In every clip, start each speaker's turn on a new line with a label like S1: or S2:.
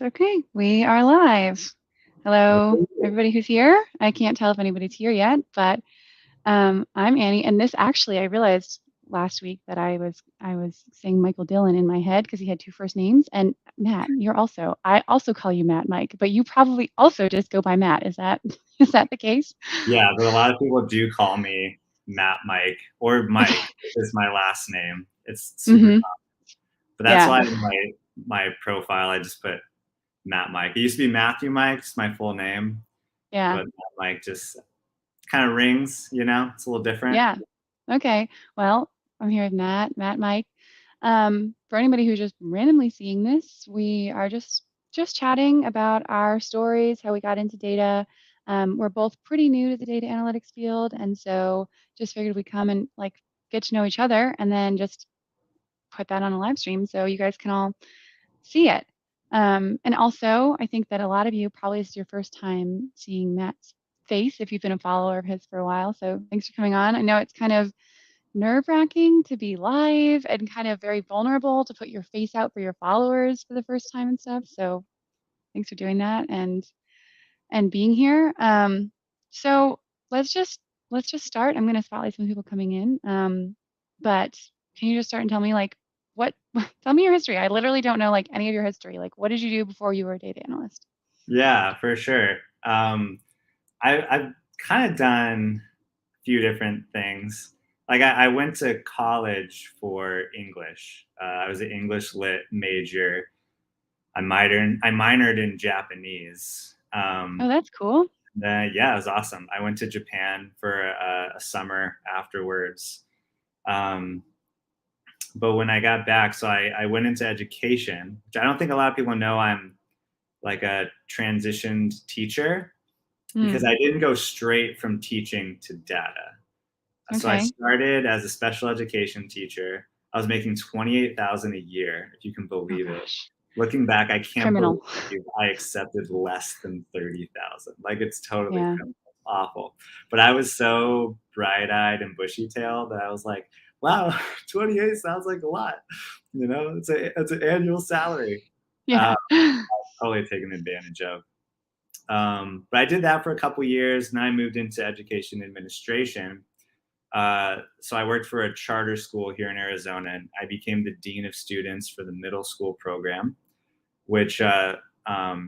S1: And okay, we are live. Hello, everybody who's here. I can't tell if anybody's here yet, but I'm Annie. And this actually, I realized last week that I was saying Michael Dillon in my head because he had two first names. And Matt, I also call you Matt Mike, but you probably also just go by Matt. Is that is that the case?
S2: Yeah, but a lot of people do call me Matt Mike or Mike is my last name. It's super
S1: Hmm.
S2: common. But that's
S1: Yeah,
S2: why in my profile I just put Matt Mike. It used to be Matthew Mike, it's my full name,
S1: yeah,
S2: but Matt Mike just kind of rings, it's a little different.
S1: yeah. Okay. Well, I'm here with Matt Mike. For anybody who's just randomly seeing this, we are just chatting about our stories, how we got into data. We're both pretty new to the data analytics field, and so just figured we'd come and like get to know each other, and then just put that on a live stream so you guys can all see it. And also, I think that a lot of you probably this is your first time seeing Matt's face if you've been a follower of his for a while. So thanks for coming on. I know it's kind of nerve-wracking to be live and kind of very vulnerable to put your face out for your followers for the first time and stuff. So thanks for doing that and being here. So let's just let's just start. I'm going to spotlight some people coming in. But can you just start and tell me like what tell me your history. I literally don't know like any of your history. Like what did you do before you were a data analyst?
S2: Yeah, for sure. I've kind of done a few different things. Like I went to college for English. I was an English lit major. I minored in Japanese.
S1: Oh, that's cool.
S2: Yeah, it was awesome. I went to Japan for a summer afterwards. Um, but when I got back, so I went into education, which I don't think a lot of people know. I'm like a transitioned teacher
S1: Hmm.
S2: because I didn't go straight from teaching to data. So I
S1: Okay.
S2: started as a special education teacher. I was making 28,000 a year, if you can
S1: Oh
S2: believe it.
S1: gosh.
S2: Looking back, I can't believe
S1: Criminal.
S2: I accepted less than 30,000. Like it's totally
S1: Yeah.
S2: criminal, awful. But I was so bright-eyed and bushy-tailed that I was like, "Wow, 28 sounds like a lot." It's an annual salary.
S1: Yeah.
S2: Totally taken advantage of. But I did that for a couple years, and then I moved into education administration. So I worked for a charter school here in Arizona, and I became the dean of students for the middle school program, which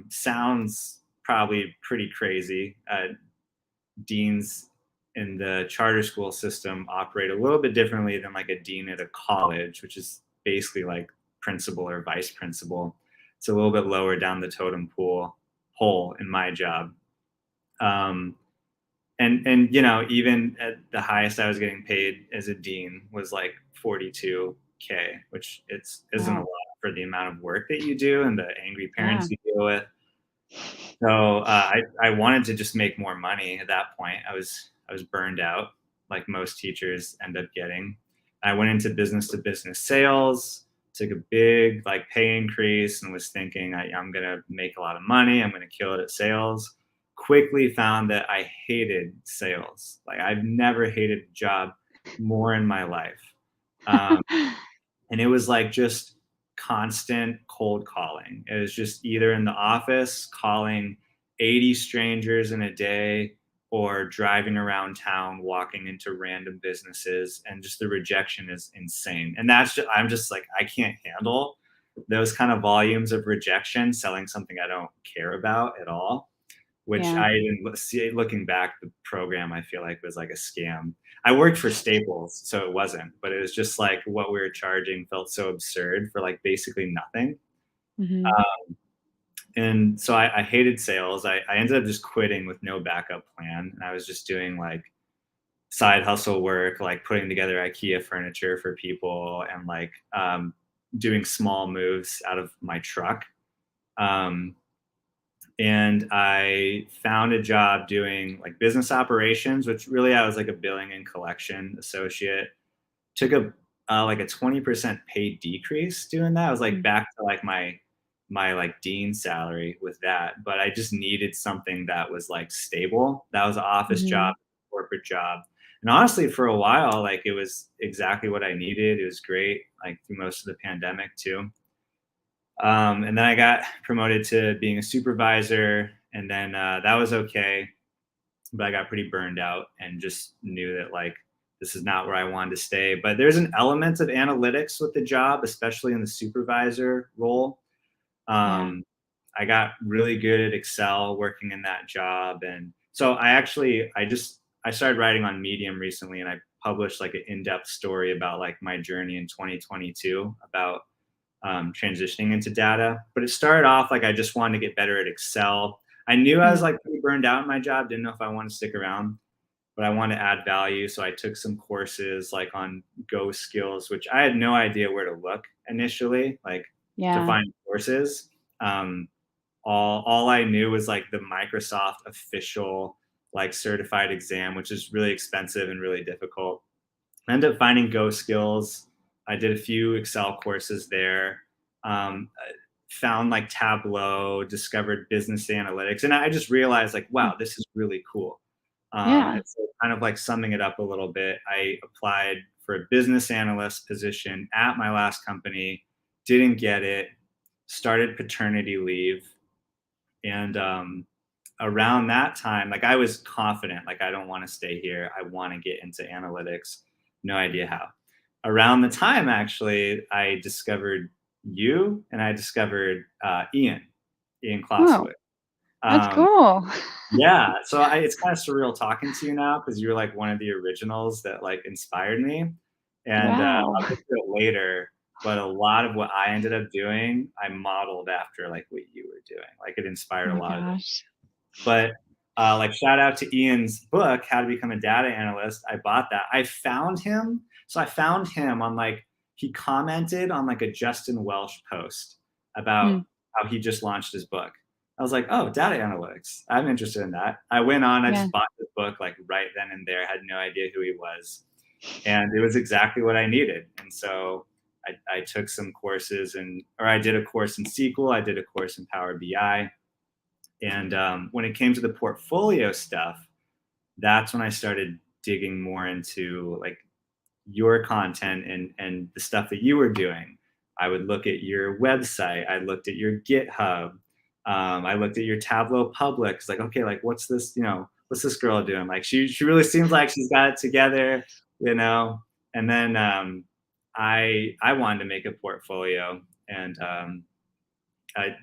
S2: sounds probably pretty crazy. Deans in the charter school system operate a little bit differently than like a dean at a college, which is basically like principal or vice principal. It's a little bit lower down the totem hole in my job. Um, and even at the highest I was getting paid as a dean was like 42K, which isn't a
S1: Wow.
S2: lot for the amount of work that you do and the angry
S1: Yeah.
S2: parents you deal with. So I wanted to just make more money at that point. I was burned out, like most teachers end up getting. I went into business to business sales, took a big like pay increase, and was thinking I'm gonna make a lot of money. I'm gonna kill it at sales. Quickly found that I hated sales. Like I've never hated a job more in my life. Um, and it was like just constant cold calling. It was just either in the office calling 80 strangers in a day or driving around town walking into random businesses, and just the rejection is insane. And I'm just like I can't handle those kind of volumes of rejection selling something I don't care about at all, which
S1: Yeah.
S2: I even see looking back, the program I feel like was like a scam. I worked for Staples, so it wasn't, but it was just like what we were charging felt so absurd for like basically nothing.
S1: Hmm.
S2: And so I hated sales. I ended up just quitting with no backup plan. And I was just doing like side hustle work, like putting together IKEA furniture for people and like doing small moves out of my truck. Um, and I found a job doing like business operations, which really I was like a billing and collection associate. Took a like a 20% pay decrease doing that. I was like back to like my like dean salary with that, but I just needed something that was like stable. That was an office
S1: Hmm.
S2: job, corporate job. And honestly, for a while, like it was exactly what I needed. It was great, like through most of the pandemic too. And then I got promoted to being a supervisor, and then that was okay, but I got pretty burned out and just knew that like this is not where I wanted to stay. But there's an element of analytics with the job, especially in the supervisor role.
S1: Yeah.
S2: Um, I got really good at Excel working in that job, and so I started writing on Medium recently, and I published like an in-depth story about like my journey in 2022 about transitioning into data. But it started off like I just wanted to get better at Excel. I knew I was
S1: Mm.
S2: like pretty burned out in my job, didn't know if I wanted to stick around, but I wanted to add value. So I took some courses like on Go skills, which I had no idea where to look initially, like to
S1: Yeah.
S2: find courses. Um, all I knew was like the Microsoft official like certified exam, which is really expensive and really difficult. I ended up finding Go skills. I did a few Excel courses there. Found like Tableau, discovered business analytics, and I just realized like,
S1: Mm.
S2: wow, this is really cool.
S1: Yeah.
S2: And so kind of like summing it up a little bit, I applied for a business analyst position at my last company, didn't get it, started paternity leave, and around that time, like I was confident, like I don't want to stay here. I want to get into analytics. No idea how. Around the time, actually, I discovered you and I discovered Ian
S1: Oh,
S2: Clausewitz.
S1: that's
S2: Um,
S1: cool.
S2: yeah, so it's kind of surreal talking to you now because you're like one of the originals that like inspired me, and
S1: Wow.
S2: I'll get to it later. But a lot of what I ended up doing, I modeled after like what you were doing. Like it
S1: Oh
S2: inspired a
S1: my
S2: lot of it.
S1: gosh.
S2: But like shout out to Ian's book, How to Become a Data Analyst. I bought that. I found him. So I found him on like he commented on like a Justin Welsh post about
S1: Mm.
S2: how he just launched his book. I was like, oh, data analytics. I'm interested in that. I went on, I
S1: Yeah.
S2: just bought the book like right then and there, had no idea who he was. And it was exactly what I needed. And so I took some courses or I did a course in SQL, I did a course in Power BI. And when it came to the portfolio stuff, that's when I started digging more into like your content and the stuff that you were doing. I would look at your website. I looked at your GitHub. I looked at your Tableau public. It's like, okay, like what's this? What's this girl doing? Like she really seems like she's got it together, you know. And then I wanted to make a portfolio, and I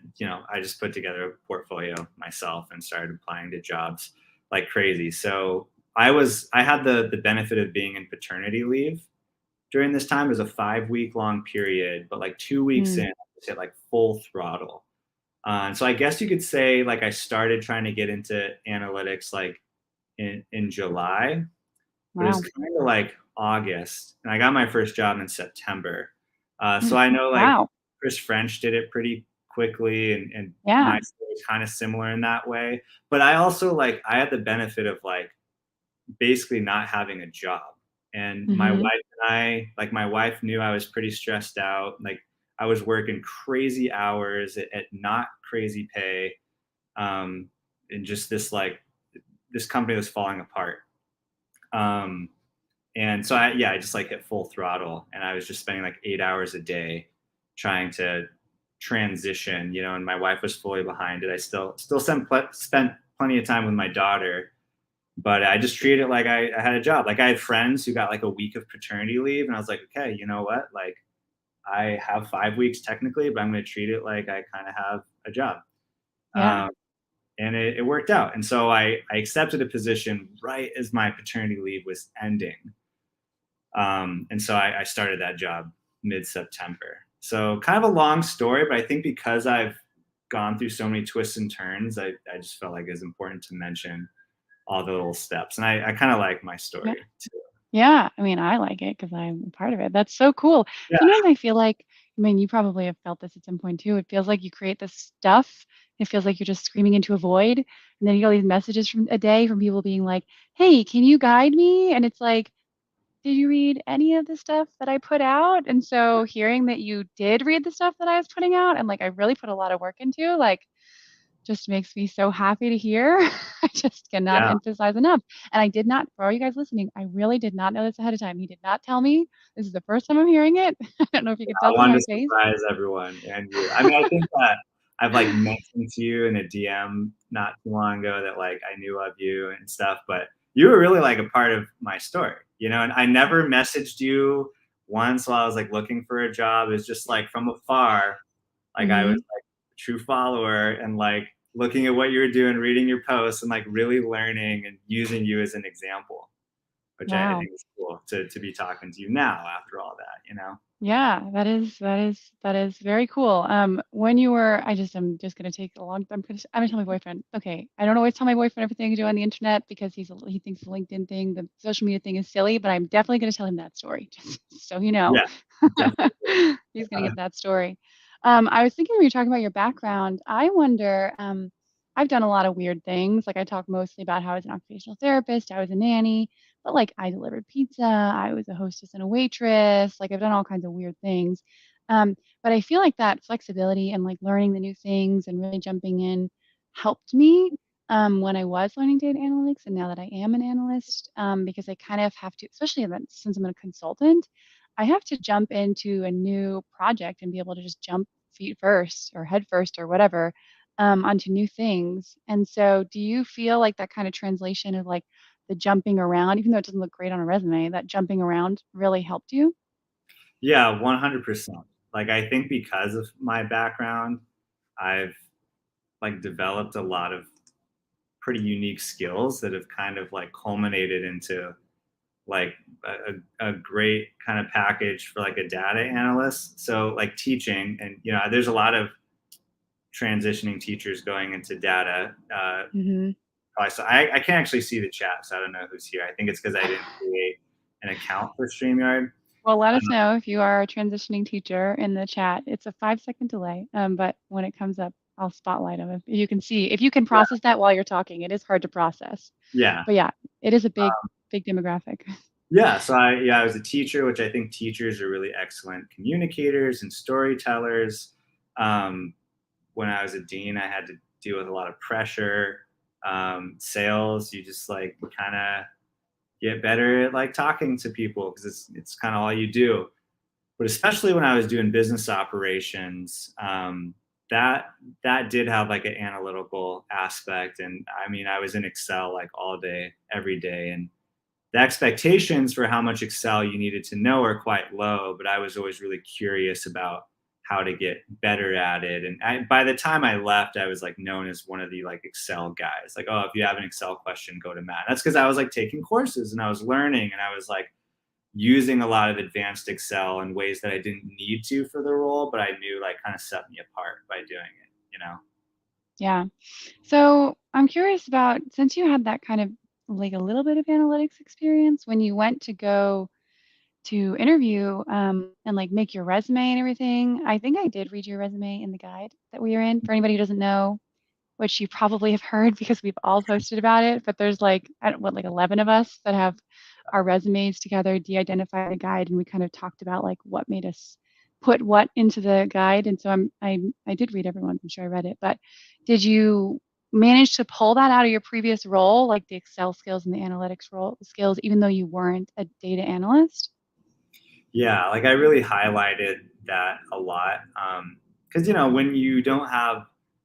S2: just put together a portfolio myself and started applying to jobs like crazy. So I had the benefit of being in paternity leave during this time. It was a 5 week long period, but like 2 weeks in,
S1: Mm.
S2: I just hit like full throttle. And so I guess you could say like I started trying to get into analytics like in July, but it was
S1: Wow.
S2: kind of like August, and I got my first job in September. So
S1: Mm.
S2: I know like
S1: Wow.
S2: Chris French did it pretty quickly, and
S1: Yeah.
S2: my story is kind of similar in that way. But I also like I had the benefit of like basically not having a job, and my wife
S1: Mhm.
S2: and like my wife knew I was pretty stressed out. Like I was working crazy hours at not crazy pay, and just this company was falling apart. Um, and so I just like hit full throttle, and I was just spending like 8 hours a day trying to transition, and my wife was fully behind it. I still spent plenty of time with my daughter, but I just treated it like I had a job. Like I had friends who got like a week of paternity leave, and I was like, okay, you know what? Like I have 5 weeks technically, but I'm going to treat it like I kind of have a job.
S1: Yeah.
S2: Um, and it worked out. And so I accepted a position right as my paternity leave was ending. And so I started that job mid-September. So kind of a long story, but I think because I've gone through so many twists and turns, I just felt like it was important to mention all the little steps. And I kind of like my
S1: Yeah.
S2: story too.
S1: Yeah, I mean, I like it because 'cause I'm a part of it. That's so cool.
S2: Yeah.
S1: Sometimes I feel like, I mean, you probably have felt this at some point too. It feels like you create this stuff. It feels like you're just screaming into a void. And then you get all these messages from a day from people being like, "Hey, can you guide me?" And it's like, "Did you read any of the stuff that I put out?" And so hearing that you did read the stuff that I was putting out and like I really put a lot of work into, like just makes me so happy to hear. I just cannot
S2: Yeah.
S1: emphasize enough. And I did not, for all you guys listening, I really did not know this ahead of time. He did not tell me. This is the first time I'm hearing it. I don't know if you could tell
S2: I
S1: from
S2: wanted
S1: my
S2: to
S1: face.
S2: surprise everyone and you. I mean, I think that I've like mentioned to you in a DM not too long ago that like I knew of you and stuff, but you were really like a part of my story, you know, and I never messaged you once while I was like looking for a job. It's just like from afar, like I was
S1: Hmm.
S2: like a true follower and like looking at what you were doing, reading your posts and like really learning and using you as an example, which I
S1: Wow.
S2: think is cool to be talking to you now after all that, you know?
S1: Yeah, that is very cool. When you were, I'm just gonna take a long. I'm gonna tell my boyfriend. Okay, I don't always tell my boyfriend everything I do on the internet because he thinks the LinkedIn thing, the social media thing is silly. But I'm definitely gonna tell him that story, just so you know.
S2: Yeah, definitely.
S1: He's gonna get that story. I was thinking when you were talking about your background, I wonder. I've done a lot of weird things. Like I talk mostly about how I was an occupational therapist, I was a nanny, but like I delivered pizza, I was a hostess and a waitress, like I've done all kinds of weird things. Um, but I feel like that flexibility and like learning the new things and really jumping in helped me when I was learning data analytics and now that I am an analyst, because I kind of have to, especially since I'm a consultant, I have to jump into a new project and be able to just jump feet first or head first or whatever onto new things. And so, do you feel like that kind of translation of like the jumping around, even though it doesn't look great on a resume, that jumping around really helped you?
S2: Yeah, 100%. Like, I think because of my background, I've like developed a lot of pretty unique skills that have kind of like culminated into like a great kind of package for like a data analyst. So like teaching and, you know, there's a lot of transitioning teachers going into data.
S1: Hmm.
S2: So I can't actually see the chat, so I don't know who's here. I think it's because I didn't create an account for StreamYard.
S1: Well, let us know if you are a transitioning teacher in the chat. It's a 5-second delay, but when it comes up, I'll spotlight them. If you can see, if you can
S2: Yeah,
S1: process that while you're talking, it is hard to process.
S2: yeah.
S1: But yeah, it is a big demographic.
S2: Yeah, so I was a teacher, which I think teachers are really excellent communicators and storytellers. Um, when I was a dean, I had to deal with a lot of pressure. Sales, you just like kind of get better at like talking to people because it's kind of all you do. But especially when I was doing business operations, that that did have like an analytical aspect. And I mean, I was in Excel like all day, every day, and the expectations for how much Excel you needed to know are quite low, but I was always really curious about how to get better at it. And by the time I left, I was like known as one of the like Excel guys. Like, oh, if you have an Excel question, go to Matt. That's because I was like taking courses and I was learning and I was like using a lot of advanced Excel in ways that I didn't need to for the role, but I knew like kind of set me apart by doing it, you know?
S1: Yeah. So I'm curious about since you had that kind of like a little bit of analytics experience when you went to go to interview and like make your resume and everything. I think I did read your resume in the guide that we are in. For anybody who doesn't know, which you probably have heard because we've all posted about it, but there's like, I don't, what, like 11 of us that have our resumes together, de-identified a guide, and we kind of talked about like what made us put what into the guide. And so I did read everyone. I'm sure I read it, but did you manage to pull that out of your previous role, like the Excel skills and the analytics role skills, even though you weren't a data analyst?
S2: Yeah, like I really highlighted that a lot. Because, you know, when you don't have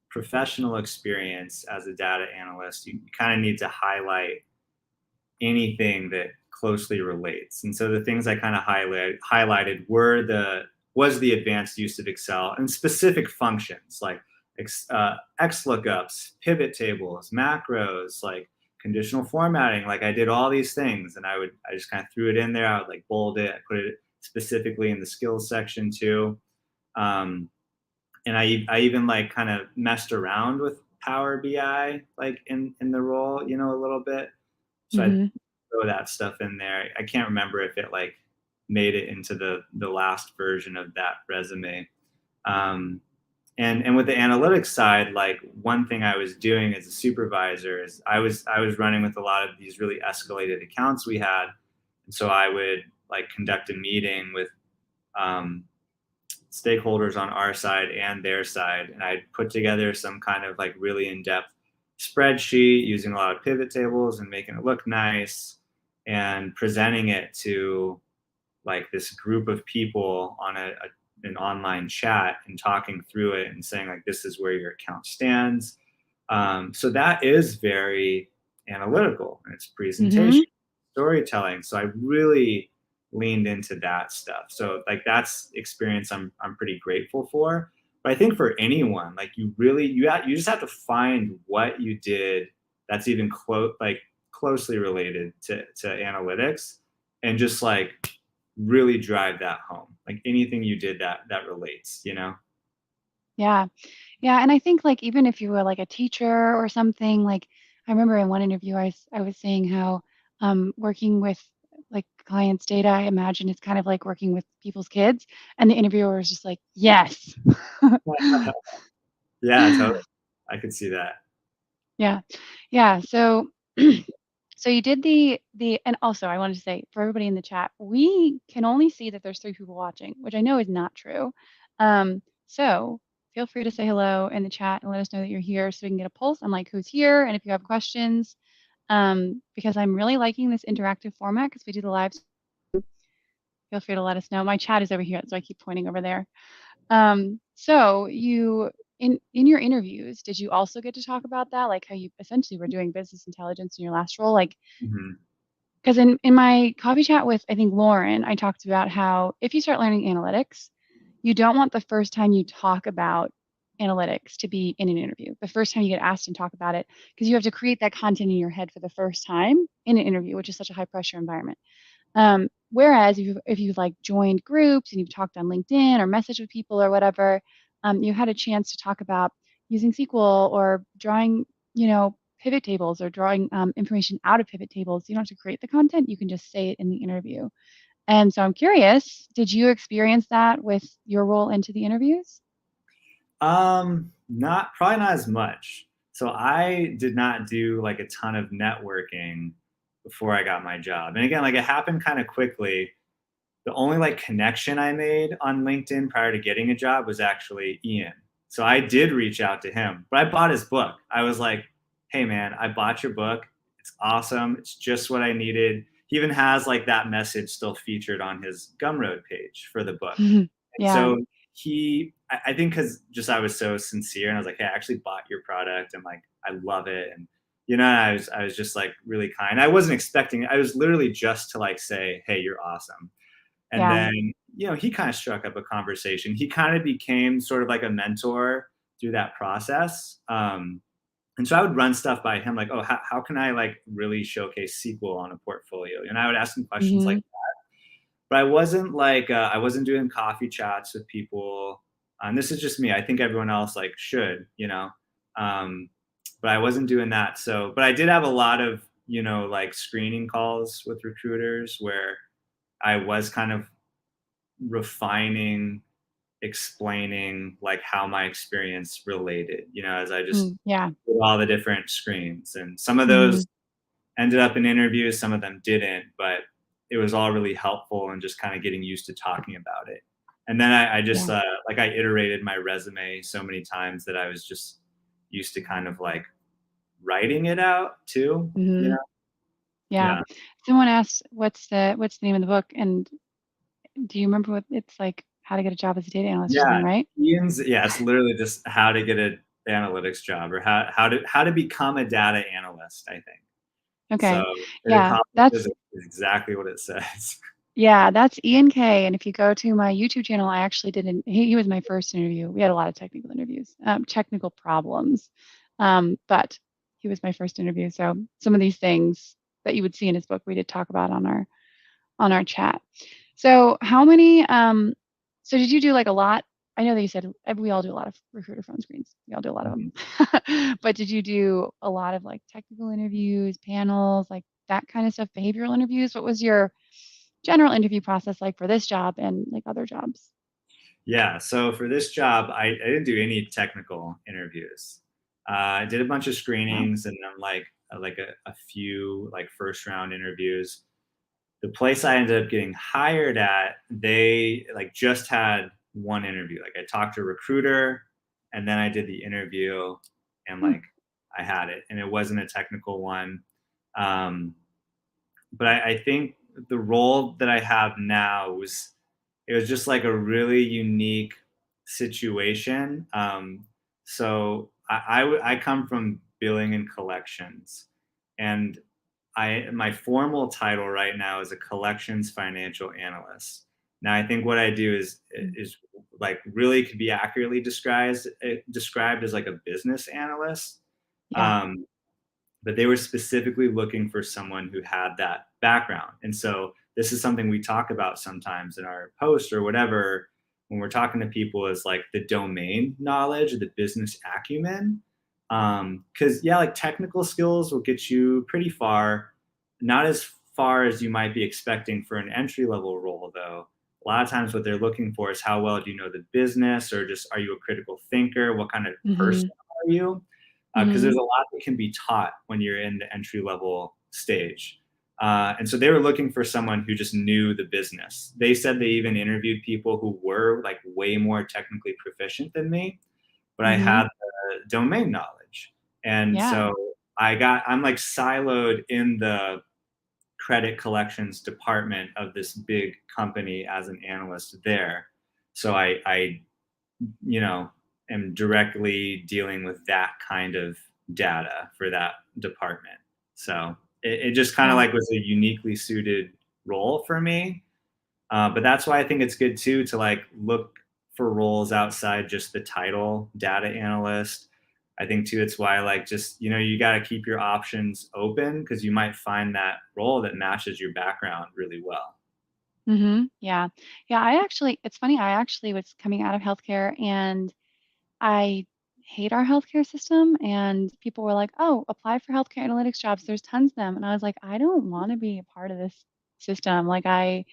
S2: professional experience as a data analyst, you kind of need to highlight anything that closely relates. And so the things I kind of highlighted were was the advanced use of Excel and specific functions like X lookups, pivot tables, macros, like conditional formatting. Like I did all these things, and I just kind of threw it in there. I would like bold it, I put it specifically in the skills section too. Um, and I even like kind of messed around with Power BI like in the role, you know, a little bit. So I
S1: Hmm.
S2: throw that stuff in there. I can't remember if it like made it into the last version of that resume. Um, and with the analytics side, like one thing I was doing as a supervisor is I was running with a lot of these really escalated accounts we had, and so I would like conduct a meeting with um, stakeholders on our side and their side, and I'd put together some kind of like really in-depth spreadsheet using a lot of pivot tables and making it look nice and presenting it to like this group of people on an online chat and talking through it and saying like, this is where your account stands. So that is very analytical in its
S1: Mm-hmm.
S2: presentation, storytelling. So I really leaned into that stuff. So like that's experience I'm pretty grateful for. But I think for anyone, like you just have to find what you did that's even closely related to analytics, and just like really drive that home. Like anything you did that relates, you know?
S1: Yeah. Yeah, and I think like even if you were like a teacher or something, like I remember in one interview I was saying how working with like clients' data, I imagine it's kind of like working with people's kids, and the interviewer was just like, "Yes."
S2: Yeah, totally. I could see that.
S1: Yeah. Yeah, so so you did the and also I wanted to say for everybody in the chat, we can only see that there's 3 people watching, which I know is not true. So feel free to say hello in the chat and let us know that you're here so we can get a pulse on like who's here and if you have questions. Because I'm really liking this interactive format because we do the live. Feel free to let us know. My chat is over here, so I keep pointing over there. So you in your interviews, did you also get to talk about that? Like how you essentially were doing business intelligence in your last role? Like,
S2: Mhm.
S1: because in my coffee chat with I think Lauren, I talked about how if you start learning analytics, you don't want the first time you talk about analytics to be in an interview. The first time you get asked and talk about it, because you have to create that content in your head for the first time in an interview, which is such a high pressure environment. Whereas if you've like joined groups and you've talked on LinkedIn or messaged with people or whatever, you had a chance to talk about using SQL or drawing, pivot tables or drawing information out of pivot tables. You don't have to create the content; you can just say it in the interview. And so I'm curious, did you experience that with your role into the interviews?
S2: Not probably not as much. So I did not do like a ton of networking before I got my job. And again, like it happened kind of quickly. The only like connection I made on LinkedIn prior to getting a job was actually Ian. So I did reach out to him, but I bought his book. I was like, "Hey man, I bought your book. It's awesome. It's just what I needed." He even has like that message still featured on his Gumroad page for the book. And
S1: Yeah,
S2: so I think because just I was so sincere and I was like, "Hey, I actually bought your product and like I love it." And I was just like really kind. I wasn't expecting it. I was literally just to like say, "Hey, you're awesome." And
S1: yeah.
S2: then, he kind of struck up a conversation. He kind of became sort of like a mentor through that process. And so I would run stuff by him like, oh, how can I like really showcase SQL on a portfolio? And I would ask him questions like,
S1: Hmm.
S2: but I wasn't doing coffee chats with people. And this is just me. I think everyone else like should. Um, but I wasn't doing that. So, but I did have a lot of, like screening calls with recruiters where I was kind of refining, explaining like how my experience related, as I just
S1: Yeah.
S2: did all the different screens. And some of
S1: Hmm.
S2: those ended up in interviews, some of them didn't, but it was all really helpful and just kind of getting used to talking about it. And then I just
S1: Yeah.
S2: like I iterated my resume so many times that I was just used to kind of like writing it out too, you
S1: Hmm.
S2: know?
S1: Yeah.
S2: Yeah.
S1: Someone asked what's the name of the book, and do you remember what it's like? How to get a job as a data analyst or
S2: Yeah,
S1: something, right?
S2: it's literally just how to get an analytics job or how to become a data analyst, I think. So
S1: Okay.
S2: it
S1: Yeah,
S2: accomplishes exactly what it says.
S1: that's Ian K. And if you go to my YouTube channel, I actually did he was my first interview. We had a lot of technical interviews, technical problems. But he was my first interview. So some of these things that you would see in his book, we did talk about on our chat. So how many so did you do like a lot? I know that you said we all do a lot of recruiter phone screens. We all do a lot of
S2: Mhm.
S1: them. But did you do a lot of like technical interviews, panels, like that kind of stuff, behavioral interviews? What was your general interview process like for this job and like other jobs?
S2: Yeah, so for this job, I didn't do any technical interviews. I did a bunch of
S1: Wow.
S2: screenings and then like a few like first round interviews. The place I ended up getting hired at, they like just had one interview. Like I talked to a recruiter and then I did the interview and
S1: Hmm.
S2: like I had it and it wasn't a technical one. Um, but I think the role that I have now it was just like a really unique situation. So I come from billing and collections, and I my formal title right now is a collections financial analyst. Now I think what I do is like really could be accurately described as like a business analyst.
S1: Yeah.
S2: Um, but they were specifically looking for someone who had that background. And so this is something we talk about sometimes in our post or whatever when we're talking to people is like the domain knowledge, the business acumen. Because yeah, like technical skills will get you pretty far, not as far as you might be expecting for an entry level role though. A lot of times what they're looking for is how well do you know the business or just are you a critical thinker? What kind of person
S1: Hmm.
S2: are you? Because
S1: Hmm.
S2: there's a lot that can be taught when you're in the entry level stage. And so they were looking for someone who just knew the business. They said they even interviewed people who were like way more technically proficient than me, but I
S1: Hmm.
S2: had the domain knowledge. And
S1: Yeah.
S2: so I'm like siloed in the credit collections department of this big company as an analyst there. So I you know, am directly dealing with that kind of data for that department. So it just kind of
S1: Yeah.
S2: like was a uniquely suited role for me. But that's why I think it's good too to like look for roles outside just the title data analyst. I think too it's why like just you got to keep your options open because you might find that role that matches your background really well.
S1: Yeah. Yeah. It's funny. I actually was coming out of healthcare and I hate our healthcare system. And people were like, oh, apply for healthcare analytics jobs. There's tons of them. And I was like, I don't want to be a part of this system. Like, I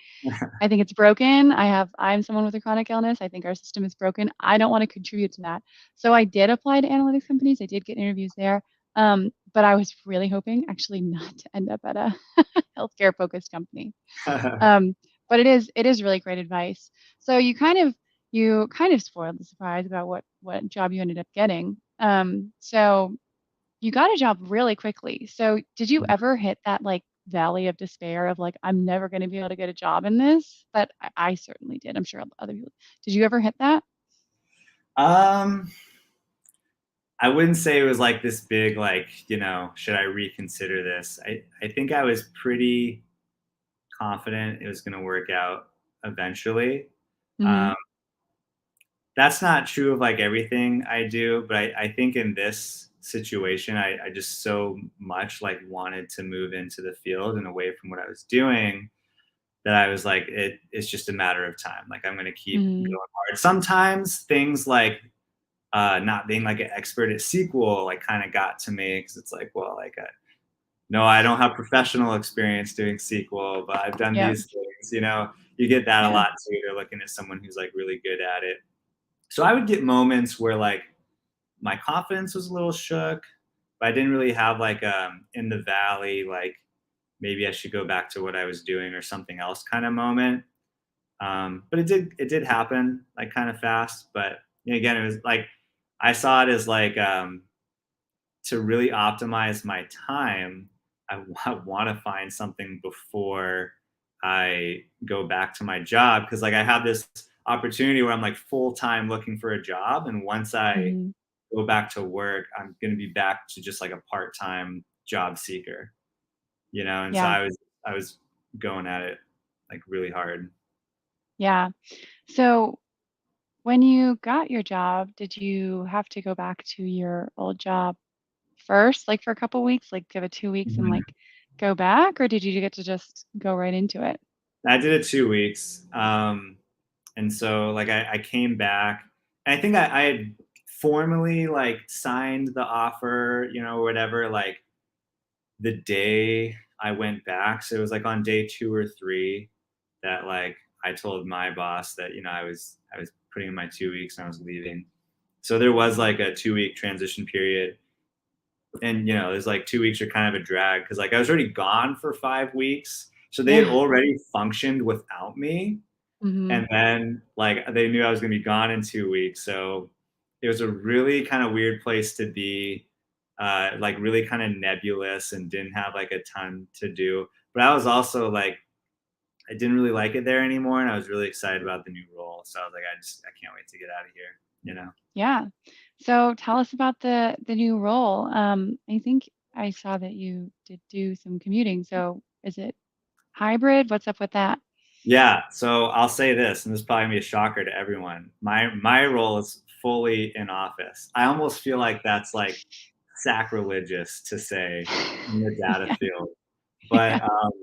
S1: think it's broken. I'm someone with a chronic illness. I think our system is broken. I don't want to contribute to that. So I did apply to analytics companies. I did get interviews there. But I was really hoping actually not to end up at a healthcare focused company. Um, but it is really great advice. So you kind of spoiled the surprise about what job you ended up getting. So you got a job really quickly. So did you ever hit that like valley of despair of like I'm never going to be able to get a job in this? But I certainly did. I'm sure other people. Did you ever hit that?
S2: um, I wouldn't say it was like this big, like, should I reconsider this? I think I was pretty confident it was going to work out eventually.
S1: Hmm.
S2: Um, that's not true of like everything I do, but I think in this situation, I just so much like wanted to move into the field and away from what I was doing that I was like, it's just a matter of time. Like I'm going to keep
S1: Hmm.
S2: going hard. Sometimes things like not being like an expert at SQL like kind of got to me because it's like, well, like no, I don't have professional experience doing SQL, but I've done
S1: Yeah.
S2: these things. You get that a
S1: Yeah.
S2: lot too. You're looking at someone who's like really good at it. So I would get moments where like my confidence was a little shook, but I didn't really have like in the valley like maybe I should go back to what I was doing or something else kind of moment. But it did happen like kind of fast. But again, it was like I saw it as like to really optimize my time. I want to find something before I go back to my job because like I have this opportunity where I'm like full time looking for a job, and once I
S1: Hmm.
S2: go back to work, I'm going to be back to just like a part time job seeker, and so
S1: Yeah.
S2: I was going at it like really hard.
S1: Yeah. So when you got your job, did you have to go back to your old job first, like for a couple weeks, like give it 2 weeks and
S2: Mhm.
S1: like go back, or did you get to just go right into it?
S2: I did it 2 weeks. And so like I came back and I think I had formally like signed the offer, whatever, like the day I went back. So it was like on day 2 or 3 that like I told my boss that, I was putting in my 2 weeks and I was leaving. So there was like a 2 week transition period. And there's like 2 weeks are kind of a drag because like I was already gone for 5 weeks. So they had
S1: Yeah.
S2: already functioned without me.
S1: Mhm.
S2: And then like they knew I was going to be gone in 2 weeks. So it was a really kind of weird place to be, like really kind of nebulous and didn't have like a ton to do. But I was also like, I didn't really like it there anymore. And I was really excited about the new role. So I was like, I can't wait to get out of here, you know?
S1: Yeah. So tell us about the new role. I think I saw that you did do some commuting. So is it hybrid? What's up with that?
S2: Yeah, so I'll say this, and this is probably gonna be a shocker to everyone. My role is fully in office. I almost feel like that's like sacrilegious to say in the data
S1: Yeah.
S2: field, but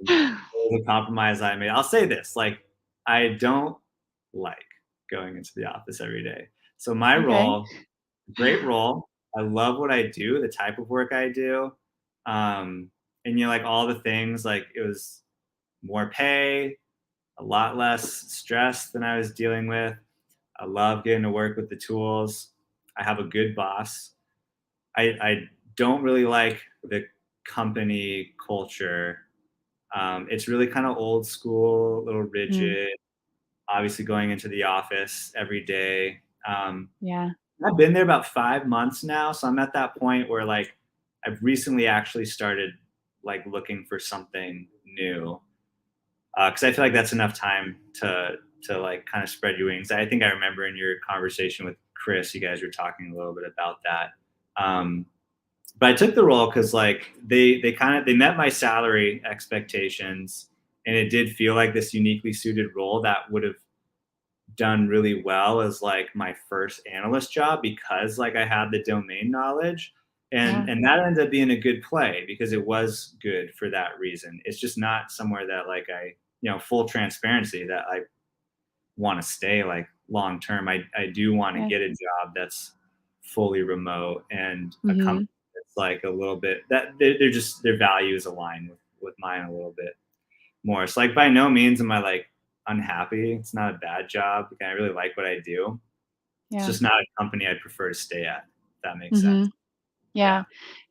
S1: Yeah.
S2: it was a compromise I made. I'll say this, like I don't like going into the office every day. So my
S1: Okay.
S2: role, great role. I love what I do, the type of work I do, um, and like all the things. Like it was more pay, a lot less stress than I was dealing with. I love getting to work with the tools. I have a good boss. I don't really like the company culture. It's really kind of old school, a little
S1: Mm,
S2: rigid. Obviously, going into the office every day.
S1: yeah.
S2: I've been there about 5 months now, so I'm at that point where like I've recently actually started like looking for something new, because I feel like that's enough time to like kind of spread your wings. I think I remember in your conversation with Chris, you guys were talking a little bit about that. Um, but I took the role because like they met my salary expectations, and it did feel like this uniquely suited role that would have done really well as like my first analyst job because like I had the domain knowledge,
S1: Yeah.
S2: and that ended up being a good play because it was good for that reason. It's just not somewhere that like I, full transparency, that I want to stay like long term. I do want to
S1: Yeah.
S2: get a job that's fully remote and a company
S1: Mhm.
S2: that's like a little bit that they're just their values align with mine a little bit more. So like by no means am I like unhappy. It's not a bad job. Like, I really like what I do. It's
S1: Yeah.
S2: just not a company I'd prefer to stay at, if that makes sense.
S1: Mhm. Yeah.
S2: Yeah.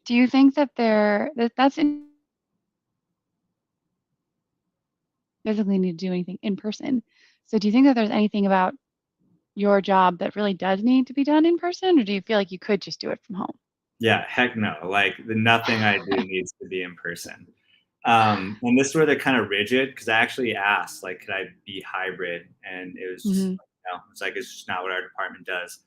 S1: Do you think that that's physically need to do anything in person? So do you think that there's anything about your job that really does need to be done in person, or do you feel like you could just do it from home?
S2: Yeah. Heck no. Like the nothing I do needs to be in person. And this is where they're kind of rigid because I actually asked, like, could I be hybrid? And it was just
S1: Mhm.
S2: like, no, it's like, it's just not what our department does.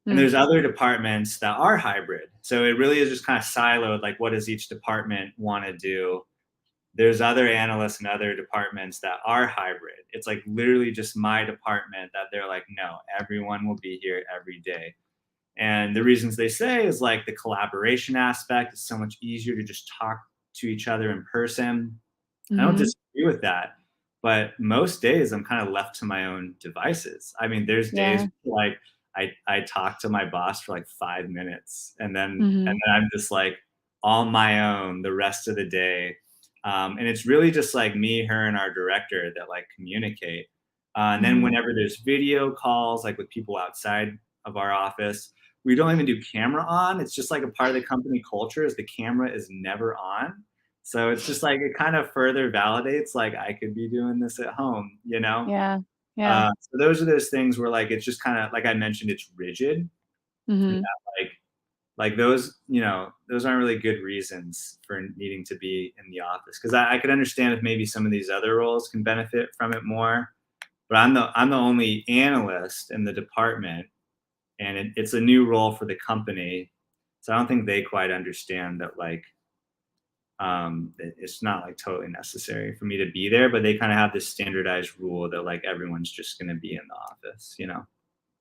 S2: And
S1: Mm.
S2: there's other departments that are hybrid. So it really is just kind of siloed. Like, what does each department want to do? There's other analysts in other departments that are hybrid. It's like literally just my department that they're like, no, everyone will be here every day. And the reasons they say is like the collaboration aspect is so much easier to just talk to each other in person. I don't
S1: Mhm.
S2: disagree with that, but most days I'm kind of left to my own devices. I mean, there's days
S1: Yeah.
S2: like I talk to my boss for like 5 minutes,
S1: Mhm.
S2: and then I'm just like on my own the rest of the day. And it's really just like me, her, and our director that like communicate. And then
S1: Mhm.
S2: whenever there's video calls, like with people outside of our office, we don't even do camera on. It's just like a part of the company culture is the camera is never on. So it's just like it kind of further validates like I could be doing this at home, you know?
S1: Yeah. Yeah.
S2: So those are those things where like it's just kind of like I mentioned, it's rigid, and
S1: Mhm.
S2: that like those, those aren't really good reasons for needing to be in the office. Because I could understand if maybe some of these other roles can benefit from it more, but I'm the only analyst in the department, and it's a new role for the company. So I don't think they quite understand that like it's not like totally necessary for me to be there, but they kind of have this standardized rule that like everyone's just going to be in the office.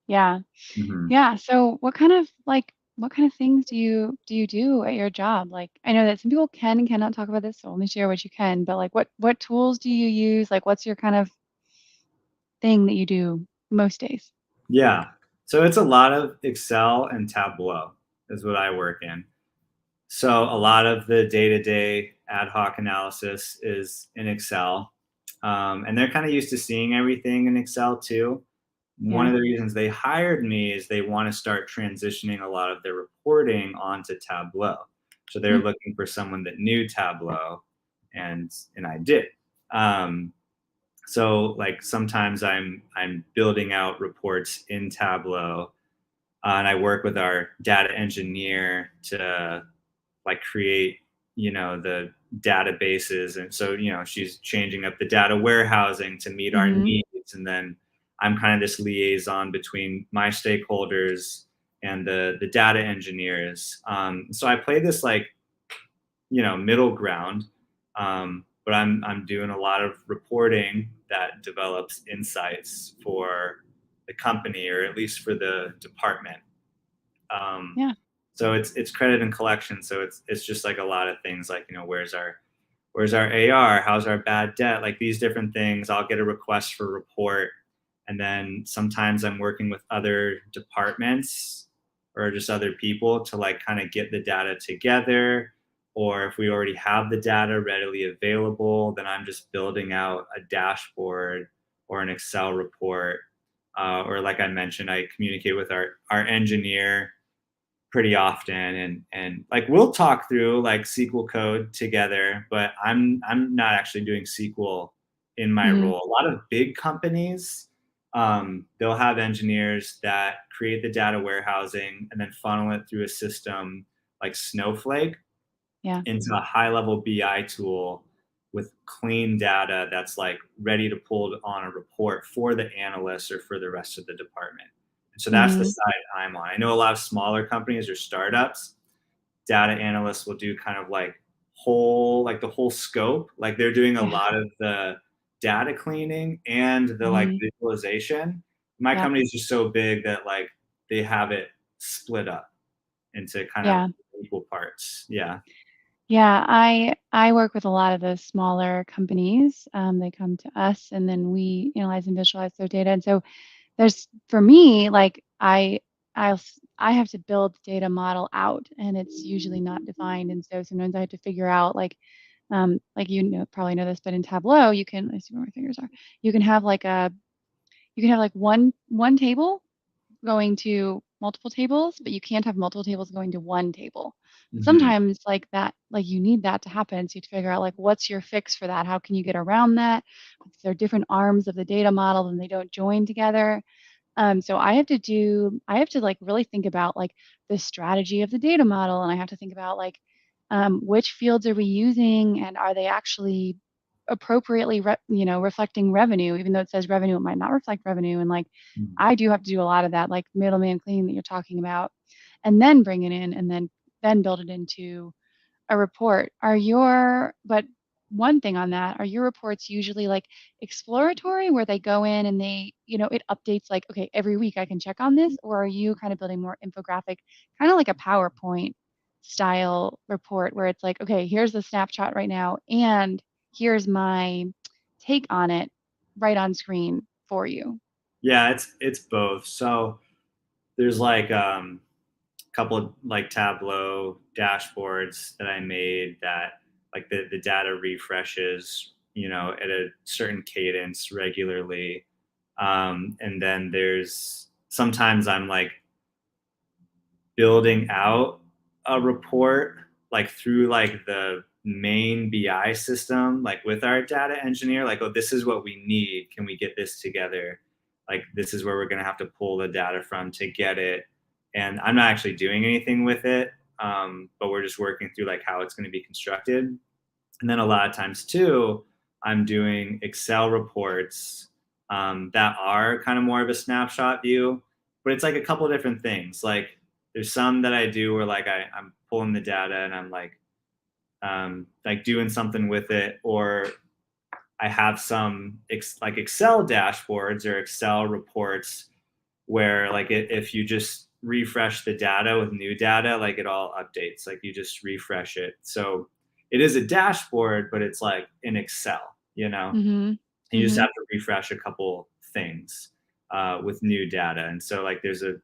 S1: Yeah.
S2: Hmm.
S1: Yeah. So what kind of things do you do at your job? Like I know that some people can and cannot talk about this, so only share what you can, but like what tools do you use? Like what's your kind of thing that you do most days?
S2: Yeah. So it's a lot of Excel and Tableau is what I work in. So a lot of the day-to-day ad hoc analysis is in Excel. And they're kind of used to seeing everything in Excel too. One
S1: Yeah.
S2: of the reasons they hired me is they want to start transitioning a lot of their reporting onto Tableau. So they're
S1: Mm.
S2: looking for someone that knew Tableau, and I did. Um, So like sometimes I'm building out reports in Tableau, and I work with our data engineer to like create, the databases. And so, she's changing up the data warehousing to meet our
S1: Mhm.
S2: needs. And then I'm kind of this liaison between my stakeholders and the data engineers. So I play this like, middle ground. But I'm doing a lot of reporting that develops insights for the company, or at least for the department. Um,
S1: Yeah.
S2: so it's credit and collection. So it's just like a lot of things, like, where's our AR? How's our bad debt? Like these different things. I'll get a request for report, and then sometimes I'm working with other departments or just other people to like kind of get the data together. Or if we already have the data readily available, then I'm just building out a dashboard or an Excel report. Or like I mentioned, I communicate with our engineer pretty often, and like we'll talk through like SQL code together, but I'm not actually doing SQL in my
S1: Mhm.
S2: role. A lot of big companies, they'll have engineers that create the data warehousing and then funnel it through a system like Snowflake
S1: Yeah.
S2: into a high level BI tool with clean data that's like ready to pull on a report for the analysts or for the rest of the department. And so that's the
S1: Mhm.
S2: side I'm on. I know a lot of smaller companies or startups, data analysts will do kind of like the whole scope. Like they're doing a
S1: Yeah.
S2: lot of the data cleaning and the like
S1: Mhm.
S2: visualization. My
S1: Yep.
S2: company is just so big that like they have it split up into kind of
S1: Yeah.
S2: equal parts. Yeah.
S1: Yeah, I work with a lot of those smaller companies. They come to us, and then we analyze and visualize their data. And so there's for me, like I have to build the data model out, and it's usually not defined. And so sometimes I have to figure out like probably know this, but in Tableau you can let's see where my fingers are. You can have like a you can have like one table going to multiple tables, but you can't have multiple tables going to one table.
S2: Hmm.
S1: Sometimes like that, like you need that to happen. So you have to figure out like what's your fix for that? How can you get around that? If there are different arms of the data model and they don't join together. So I have to like really think about like the strategy of the data model, and I have to think about like which fields are we using, and are they actually appropriately, reflecting revenue, even though it says revenue, it might not reflect revenue. And like, I do have to do a lot of that, like middleman cleaning that you're talking about, and then bring it in, and then build it into a report. But one thing on that, are your reports usually like exploratory where they go in and it updates like, okay, every week I can check on this? Or are you kind of building more infographic, kind of like a PowerPoint style report where it's like, okay, here's the snapshot right now, and here's my take on it right on screen for you?
S2: Yeah, it's both. So there's like a couple of like Tableau dashboards that I made that like the data refreshes, at a certain cadence regularly. And then there's sometimes I'm like building out a report like through like the main BI system, like with our data engineer, like, oh, this is what we need. Can we get this together? Like, this is where we're going to have to pull the data from to get it. And I'm not actually doing anything with it, but we're just working through like how it's going to be constructed. And then a lot of times too, I'm doing Excel reports that are kind of more of a snapshot view, but it's like a couple of different things. Like there's some that I do where like I'm pulling the data and I'm like doing something with it, or I have some like Excel dashboards or Excel reports where like if you just refresh the data with new data, like it all updates. Like you just refresh it. So it is a dashboard, but it's like in Excel,
S1: Mhm.
S2: you just have
S1: Mhm.
S2: to refresh a couple things with new data. And so like there's a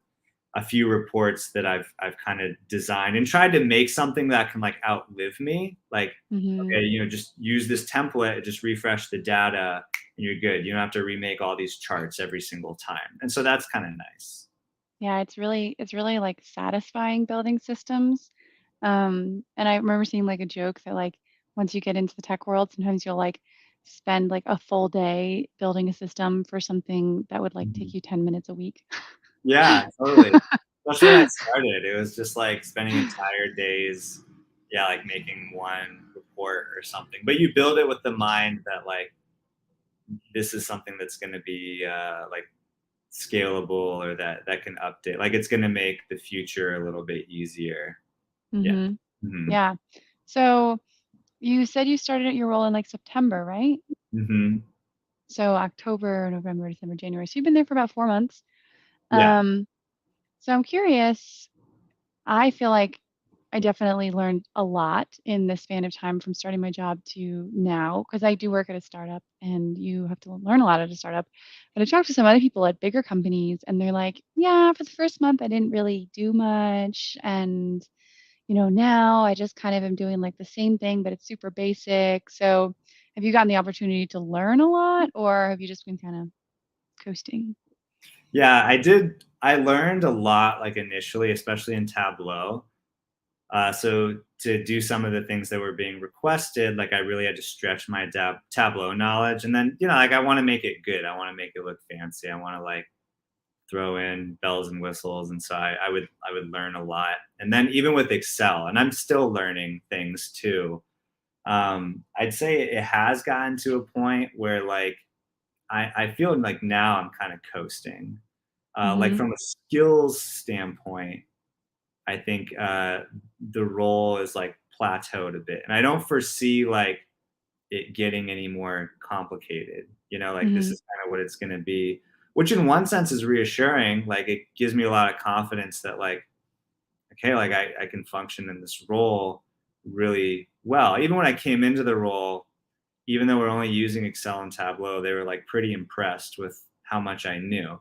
S2: few reports that I've kind of designed and tried to make something that can like outlive me. Like,
S1: Mhm.
S2: okay, just use this template, just refresh the data, and you're good. You don't have to remake all these charts every single time. And so that's kind of nice.
S1: Yeah, it's really like satisfying building systems. And I remember seeing like a joke that like once you get into the tech world, sometimes you'll like spend like a full day building a system for something that would like take
S2: Mhm.
S1: you 10 minutes a week.
S2: Yeah, totally. Especially when I started, it was just like spending entire days, yeah, like making one report or something. But you build it with the mind that like this is something that's going to be like scalable or that can update. Like it's going to make the future a little bit easier. Yeah.
S1: Hmm.
S2: Hmm.
S1: Yeah. So you said you started your role in like September, right?
S2: Hmm.
S1: So October, November, December, January. So you've been there for about 4 months.
S2: Yeah.
S1: Um, so I'm curious. I feel like I definitely learned a lot in the span of time from starting my job to now, because I do work at a startup and you have to learn a lot at a startup. But I talked to some other people at bigger companies and they're like, yeah, for the first month, I didn't really do much. And, now I just kind of am doing like the same thing, but it's super basic. So have you gotten the opportunity to learn a lot or have you just been kind of coasting?
S2: Yeah, I did. I learned a lot, like initially, especially in Tableau. So to do some of the things that were being requested, like I really had to stretch my Tableau knowledge, and then like I want to make it good. I want to make it look fancy. I want to like throw in bells and whistles, and so I would learn a lot. And then even with Excel, and I'm still learning things too. I'd say it has gotten to a point where like I feel like now I'm kind of coasting. Like
S1: Mm-hmm.
S2: from a skills standpoint, I think the role is like plateaued a bit, and I don't foresee like it getting any more complicated. Like this
S1: Mm-hmm.
S2: is kind of what it's going to be, which in one sense is reassuring. Like it gives me a lot of confidence that like okay, like I can function in this role really well. Even when I came into the role, even though we're only using Excel and Tableau, they were like pretty impressed with how much I knew,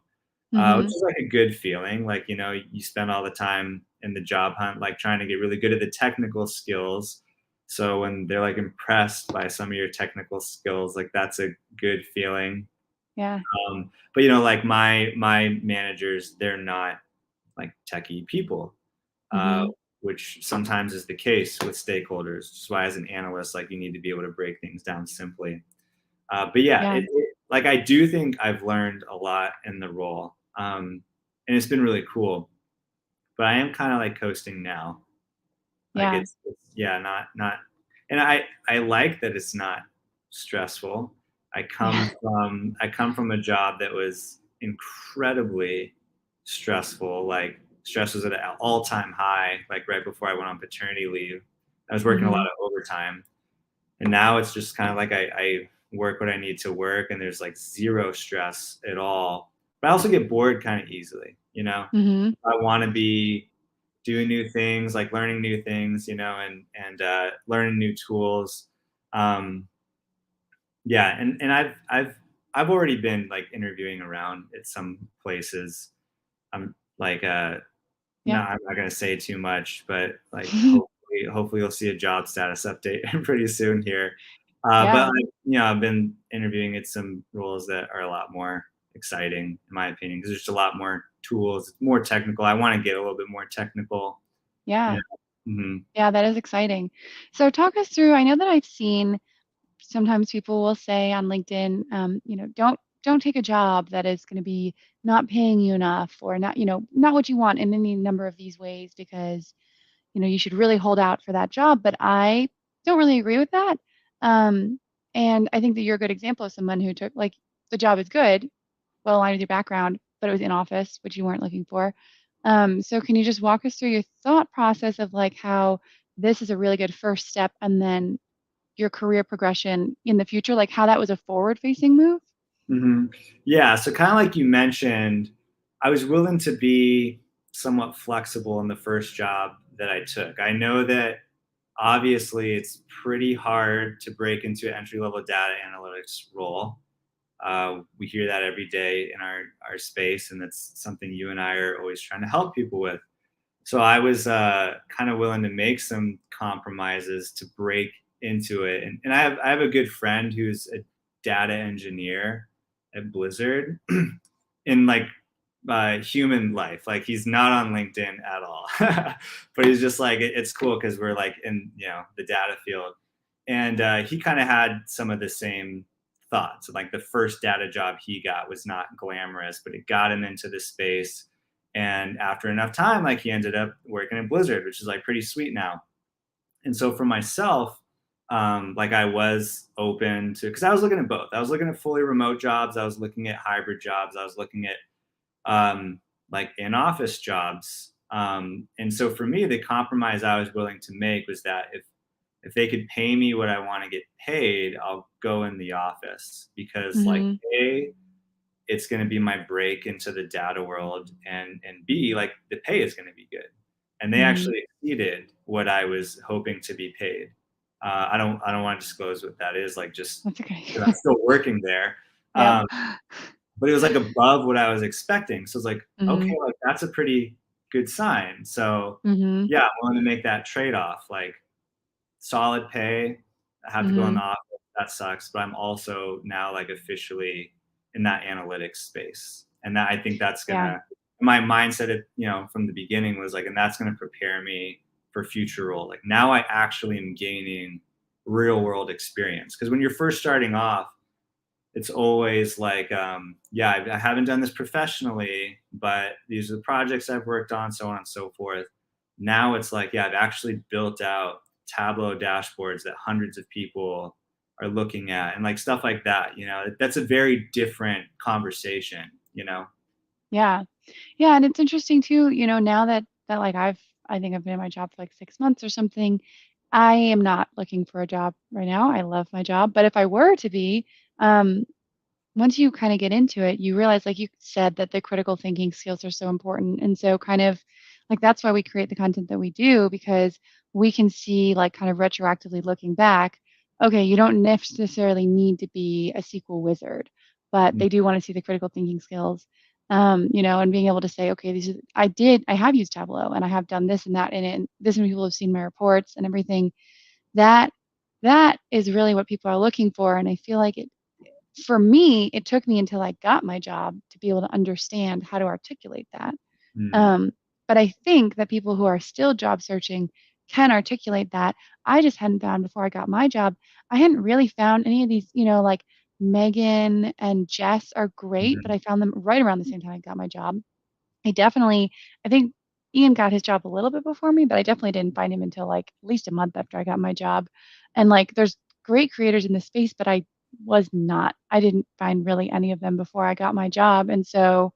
S2: which
S1: Mm-hmm.
S2: is like a good feeling. Like, you spend all the time in the job hunt, like trying to get really good at the technical skills. So when they're like impressed by some of your technical skills, like that's a good feeling.
S1: Yeah.
S2: But like my managers, they're not like techie people, uh,
S1: Mm-hmm.
S2: which sometimes is the case with stakeholders. Which is why as an analyst, like you need to be able to break things down simply. But yeah,
S1: Yeah.
S2: like I do think I've learned a lot in the role, and it's been really cool. But I am kind of like coasting now. Like
S1: Yeah.
S2: it's yeah, not, and I like that it's not stressful.
S1: Yeah.
S2: I come from a job that was incredibly stressful. Like stress was at an all-time high. Like right before I went on paternity leave, I was working a lot
S1: Mhm.
S2: of overtime, and now it's just kind of like I work what I need to work, and there's like zero stress at all. But I also get bored kind of easily.
S1: Mhm.
S2: I want to be doing new things, like learning new things, and learning new tools. Um, yeah, and I've already been like interviewing around at some places. I'm like no,
S1: Yeah.
S2: I'm not gonna say too much, but like hopefully you'll see a job status update pretty soon here. But
S1: Yeah.
S2: like, I've been interviewing at some roles that are a lot more exciting, in my opinion, because there's just a lot more tools, it's more technical. I want to get a little bit more technical. Yeah.
S1: Yeah.
S2: Hmm.
S1: Yeah, that is exciting. So talk us through, I know that I've seen sometimes people will say on LinkedIn, don't take a job that is going to be not paying you enough or not, not what you want in any number of these ways because, you should really hold out for that job. But I don't really agree with that. Um, and I think that you're a good example of someone who took like the job is good, well aligned with your background, but it was in office, which you weren't looking for. So can you just walk us through your thought process of like how this is a really good first step and then your career progression in the future, like how that was a forward facing move?
S2: Hmm. Yeah, so kind of like you mentioned, I was willing to be somewhat flexible in the first job that I took. I know that obviously it's pretty hard to break into an entry level data analytics role. We hear that every day in our space, and that's something you and I are always trying to help people with. So I was kind of willing to make some compromises to break into it. And I have a good friend who's a data engineer at Blizzard in like human life. Like he's not on LinkedIn at all, but he's just like it's cool because we're like in the data field, and he kind of had some of the same. thought. So like the first data job he got was not glamorous, but it got him into this space. And after enough time, like he ended up working at Blizzard, which is like pretty sweet now. And so for myself, like I was open to, because I was looking at both. I was looking at fully remote jobs. I was looking at hybrid jobs. I was looking at like in office jobs. And so for me, the compromise I was willing to make was that if they could pay me what I want to get paid, I'll go in the office because like
S1: Mhm.
S2: A, it's going to be my break into the data world, and B, like the pay is going to be good. And they
S1: Mhm.
S2: actually exceeded what I was hoping to be paid. I don't want to disclose what that is, like just
S1: That's okay.
S2: because I'm still working there.
S1: Yep.
S2: Um, but it was like above what I was expecting. So it's like, okay,
S1: Mhm.
S2: like that's a pretty good sign. So
S1: Mhm.
S2: yeah, I'm willing to make that trade off. Like solid pay. I have to go in the
S1: Mhm.
S2: office. That sucks. But I'm also now like officially in that analytics space. And that I think that's
S1: Yeah.
S2: gonna my mindset at, from the beginning was like, and that's gonna prepare me for future role. Like now I actually am gaining real world experience. Because when you're first starting off, it's always like, yeah, I haven't done this professionally, but these are the projects I've worked on, so on and so forth. Now it's like, yeah, I've actually built out Tableau dashboards that hundreds of people are looking at and like stuff like that. That's a very different conversation.
S1: Yeah. Yeah, and it's interesting too, now that like I think I've been in my job for like 6 months or something, I am not looking for a job right now. I love my job, but if I were to be, um once you kind of get into it, you realize, like you said, that the critical thinking skills are so important. And so, kind of like that's why we create the content that we do, because we can see, like, kind of retroactively looking back, okay, you don't necessarily need to be a SQL wizard, but
S2: Mm,
S1: they do want to see the critical thinking skills. And being able to say, okay, I have used Tableau and I have done this and that in it. And this many people have seen my reports and everything. That that is really what people are looking for. And I feel like for me, it took me until I got my job to be able to understand how to articulate that.
S2: mm,
S1: Um, but I think that people who are still job searching can articulate that. I just hadn't found before I got my job. I hadn't really found any of these, like Megan and Jess are great, but
S2: mhm,
S1: I found them right around the same time I got my job. I think Ian got his job a little bit before me, but I definitely didn't find him until like at least a month after I got my job. And like, there's great creators in this space, but I didn't find really any of them before I got my job. And so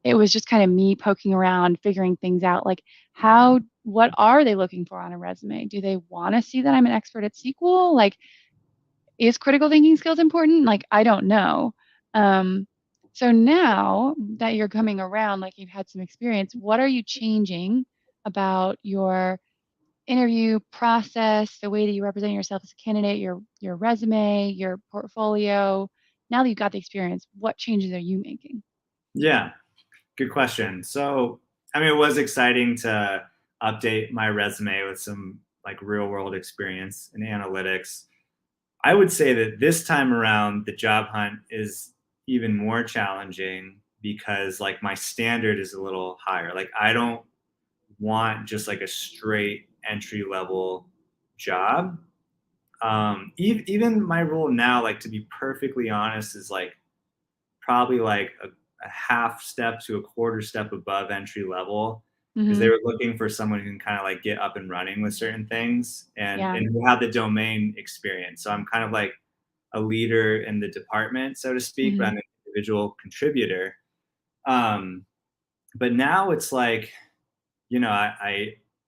S1: it was just kind of me poking around, figuring things out. Like, what are they looking for on a resume? Do they want to see that I'm an expert at SQL? Like, is critical thinking skills important? Like, I don't know. Um, so now that you're coming around, like you've had some experience, what are you changing about your interview process, the way that you represent yourself as a candidate, your resume, your portfolio? Now that you've got the experience, what changes are you making?
S2: yeah, good question. So, I mean, it was exciting to update my resume with some like real world experience in analytics. I would say that this time around, the job hunt is even more challenging because like my standard is a little higher. Like I don't want just like a straight entry level job. Even my role now, like to be perfectly honest, is like probably like a half step to a quarter step above entry level because they
S1: Hmm.
S2: were looking for someone who can kind of like get up and running with certain things and
S1: Yeah.
S2: and who have the domain experience. So I'm kind of like a leader in the department, so to speak, but
S1: Hmm.
S2: I'm an individual contributor. Um, but now it's like,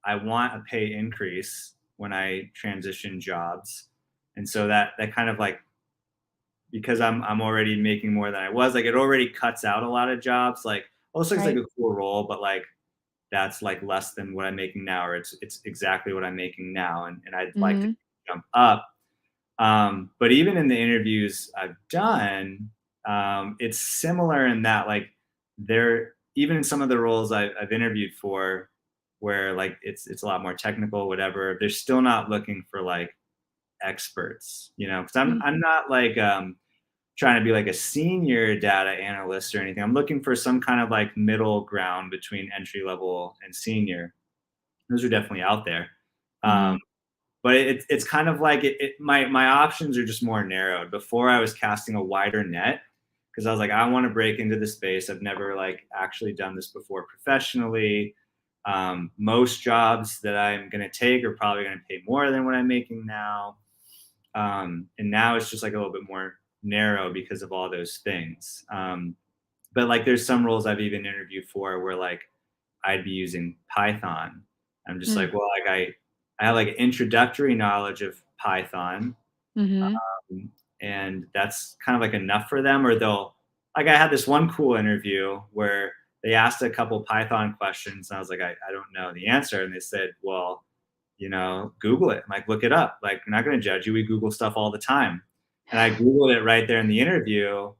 S2: I want a pay increase when I transition jobs, and so that kind of like because I'm already making more than I was, like it already cuts out a lot of jobs. Like, oh, this looks like
S1: Right.
S2: a cool role, but like that's like less than what I'm making now, or it's exactly what I'm making now, and I'd like to
S1: Hmm.
S2: jump up. But even in the interviews I've done, it's similar in that like there even in some of the roles I've interviewed for where like it's a lot more technical, whatever, they're still not looking for like experts, because I'm not like trying to be like a senior data analyst or anything. I'm looking for some kind of like middle ground between entry level and senior. Those are definitely out there.
S1: Hmm.
S2: Um, but it's kind of like my options are just more narrowed. Before I was casting a wider net because I was like, I want to break into the space. I've never like actually done this before professionally. Most jobs that I'm going to take are probably going to pay more than what I'm making now. And now it's just like a little bit more narrow because of all those things. But like there's some roles I've even interviewed for where like I'd be using Python. I'm just
S1: Mm.
S2: like, well, like I have like introductory knowledge of Python,
S1: Mm-hmm.
S2: and that's kind of like enough for them. Or they'll like I had this one cool interview where they asked a couple Python questions, and I was like, I don't know the answer, and they said, well, Google it, like look it up. Like we're not going to judge you. We Google stuff all the time, and I Googled it right there in the interview,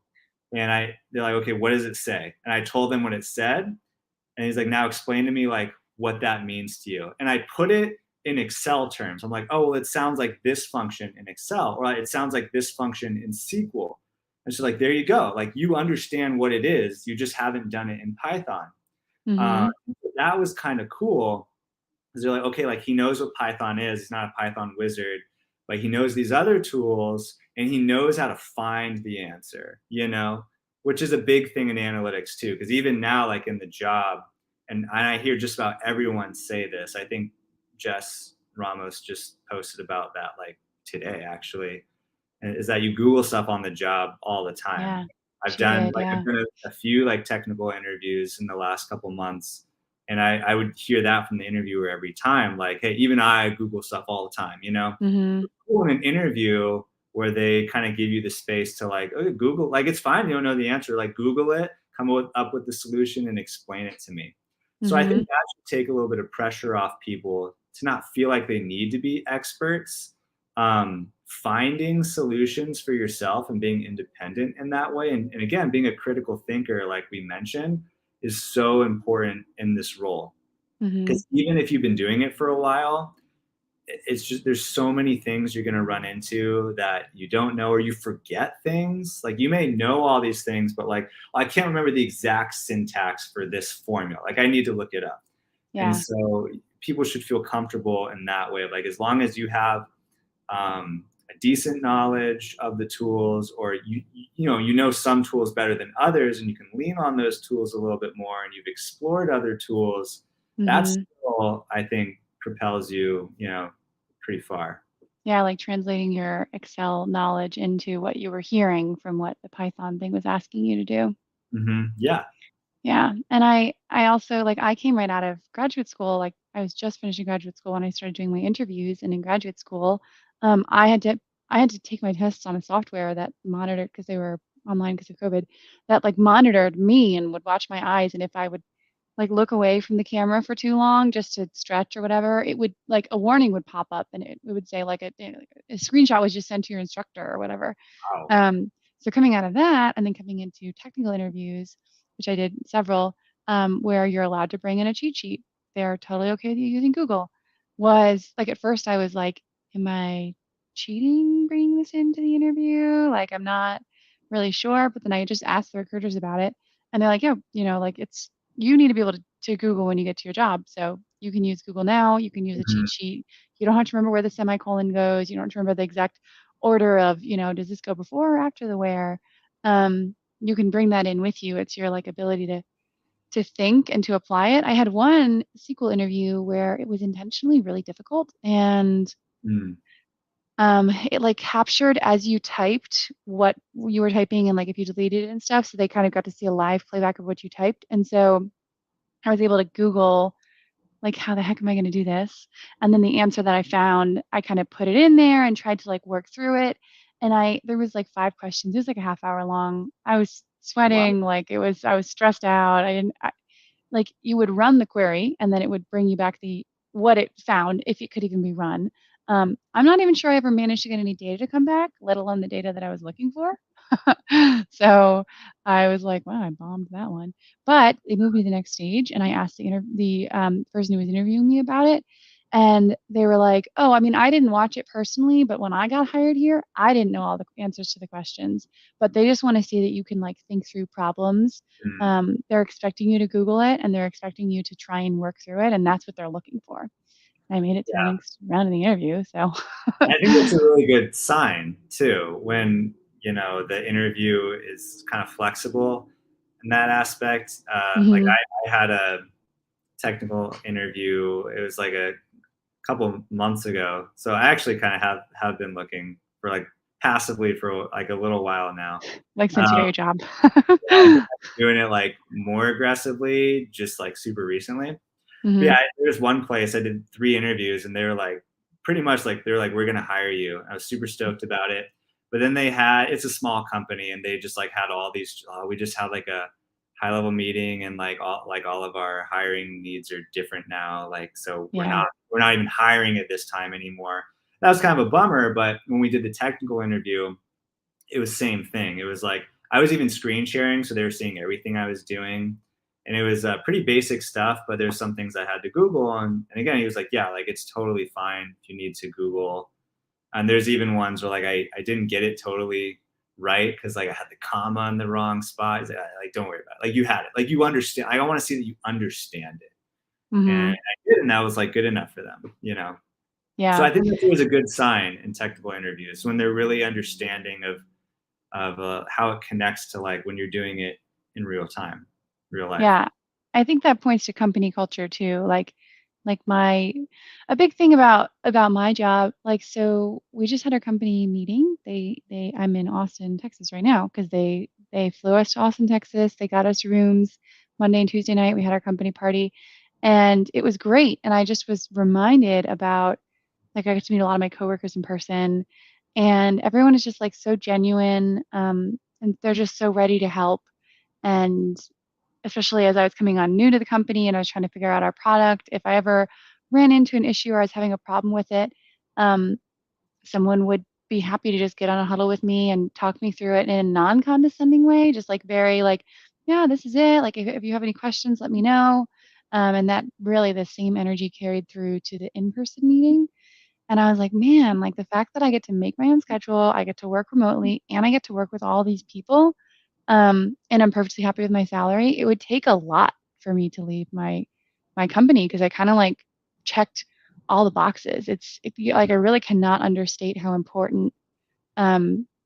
S2: and they're like, okay, what does it say? And I told them what it said, and he's like, now explain to me like what that means to you. And I put it in Excel terms. I'm like, oh, well, it sounds like this function in Excel, or it sounds like this function in SQL. And so like, there you go. Like you understand what it is. You just haven't done it in Python. Uh,
S1: Mm-hmm.
S2: that was kind of cool because they're like, okay, like he knows what Python is. He's not a Python wizard, but he knows these other tools and he knows how to find the answer, which is a big thing in analytics too. Because even now, like in the job, and I hear just about everyone say this. I think Jess Ramos just posted about that like today, actually, is that you Google stuff on the job all the time.
S1: Yeah, she did.
S2: I've
S1: Yeah.
S2: done a few like technical interviews in the last couple months, and I would hear that from the interviewer every time, like, hey, even I Google stuff all the time.
S1: Mm-hmm.
S2: Cool in an interview where they kind of give you the space to like, okay, Google, like it's fine, you don't know the answer, like Google it, up with the solution and explain it to me. So I think
S1: Mm-hmm.
S2: that should take a little bit of pressure off people to not feel like they need to be experts. Finding solutions for yourself and being independent in that way, and again, being a critical thinker, like we mentioned, is so important in this role.
S1: Mm-hmm.
S2: Because even if you've been doing it for a while, it's just there's so many things you're going to run into that you don't know, or you forget things. Like you may know all these things, but like, oh, I can't remember the exact syntax for this formula. Like I need to look it up. And
S1: Yeah.
S2: so people should feel comfortable in that way. Like as long as you have a decent knowledge of the tools, or you know some tools better than others, and you can lean on those tools a little bit more, and you've explored other tools, that
S1: Mm-hmm.
S2: still, I think, propels you, pretty far.
S1: Yeah, like translating your Excel knowledge into what you were hearing from what the Python thing was asking you to do.
S2: Yeah.
S1: Yeah. And I also like I came right out of graduate school. Like I was just finishing graduate school when I started doing my interviews, and in graduate school, I had to take my tests on a software that monitored because they were online because of COVID, that like monitored me and would watch my eyes. And if I would like look away from the camera for too long just to stretch or whatever, it would like a warning would pop up and it would say like a screenshot was just sent to your instructor or whatever.
S2: Wow.
S1: Um, so coming out of that and then coming into technical interviews, which I did several, where you're allowed to bring in a cheat sheet, they're totally okay with you using Google. Was like at first I was like, am I cheating bringing this into the interview? Like I'm not really sure, but then I just asked the recruiters about it, and they're like, yeah, like it's you need to be able to Google when you get to your job. So you can use Google now, you can use a cheat
S2: Mhm.
S1: sheet. You don't have to remember where the semicolon goes. You don't have to remember the exact order of, does this go before or after the where? You can bring that in with you. It's your like ability to think and to apply it. I had one SQL interview where it was intentionally really difficult, and
S2: Mm.
S1: it like captured as you typed what you were typing and like if you deleted it and stuff. So they kind of got to see a live playback of what you typed. And so I was able to Google like how the heck am I going to do this? And then the answer that I found, I kind of put it in there and tried to like work through it. And there was like 5 questions. It was like a half hour long. I was
S2: Wow.
S1: sweating, like I was stressed out. Like you would run the query and then it would bring you back the what it found if it could even be run. I'm not even sure I ever managed to get any data to come back, let alone the data that I was looking for. So I was like, wow, I bombed that one. But they moved me to the next stage, and I asked the person who was interviewing me about it, and they were like, "Oh, I mean, I didn't watch it personally, but when I got hired here, I didn't know all the answers to the questions. But they just want to see that you can like think through problems.
S2: Mm.
S1: They're expecting you to Google it, and they're expecting you to try and work through it, and that's what they're looking for." I made it to the
S2: Yeah.
S1: next round of the interview, so.
S2: I think that's a really good sign too, when, you know, the interview is kind of flexible in that aspect. Like
S1: Mhm.
S2: I had a technical interview. It was like a couple months ago. So I actually kind of have been looking for like passively for like a little while now.
S1: Like, since you got
S2: Um,
S1: your job.
S2: yeah, I've been doing it like more aggressively, just like super recently. But
S1: Mhm.
S2: yeah, there's one place I did 3 interviews, and they were like pretty much like, they were like, "We're gonna hire you." I was super stoked about it. But then they had, it's a small company, and they just like had all these, we just had like a high level meeting, and like all of our hiring needs are different now. Like, so
S1: Yeah.
S2: we're not even hiring at this time anymore. That was kind of a bummer. But when we did the technical interview, it was same thing. It was like I was even screen sharing, so they were seeing everything I was doing, and it was pretty basic stuff. But there's some things I had to Google, and again, he was like, "Yeah, like it's totally fine if you need to Google." And there's even ones where like I didn't get it totally right because like I had the comma in the wrong spot. He's like, don't worry about it. Like you had it. Like you understand. I want to see that you understand it, and
S1: Mhm.
S2: I did, and that was like good enough for them, you know. So
S1: Yeah.
S2: I think that's always a good sign in technical interviews when they're really understanding of how it connects to like when you're doing it in real time, real life.
S1: Yeah. I think that points to company culture too. Like my a big thing about my job, like, so we just had our company meeting. They I'm in Austin, Texas right now because they flew us to Austin, Texas. They got us rooms Monday and Tuesday night. We had our company party and it was great. And I just was reminded about, like, I got to meet a lot of my coworkers in person and everyone is just like so genuine, and they're just so ready to help. And especially as I was coming on new to the company and I was trying to figure out our product, if I ever ran into an issue or I was having a problem with it, um, someone would be happy to just get on a huddle with me and talk me through it in a non-condescending way, just like very like, yeah, this is it. Like, if you have any questions, let me know. And that really the same energy carried through to the in-person meeting. And I was like, man, like the fact that I get to make my own schedule, I get to work remotely, and I get to work with all these people, and I'm perfectly happy with my salary. It would take a lot for me to leave my company because I kind of like checked all the boxes. Like I really cannot understate how important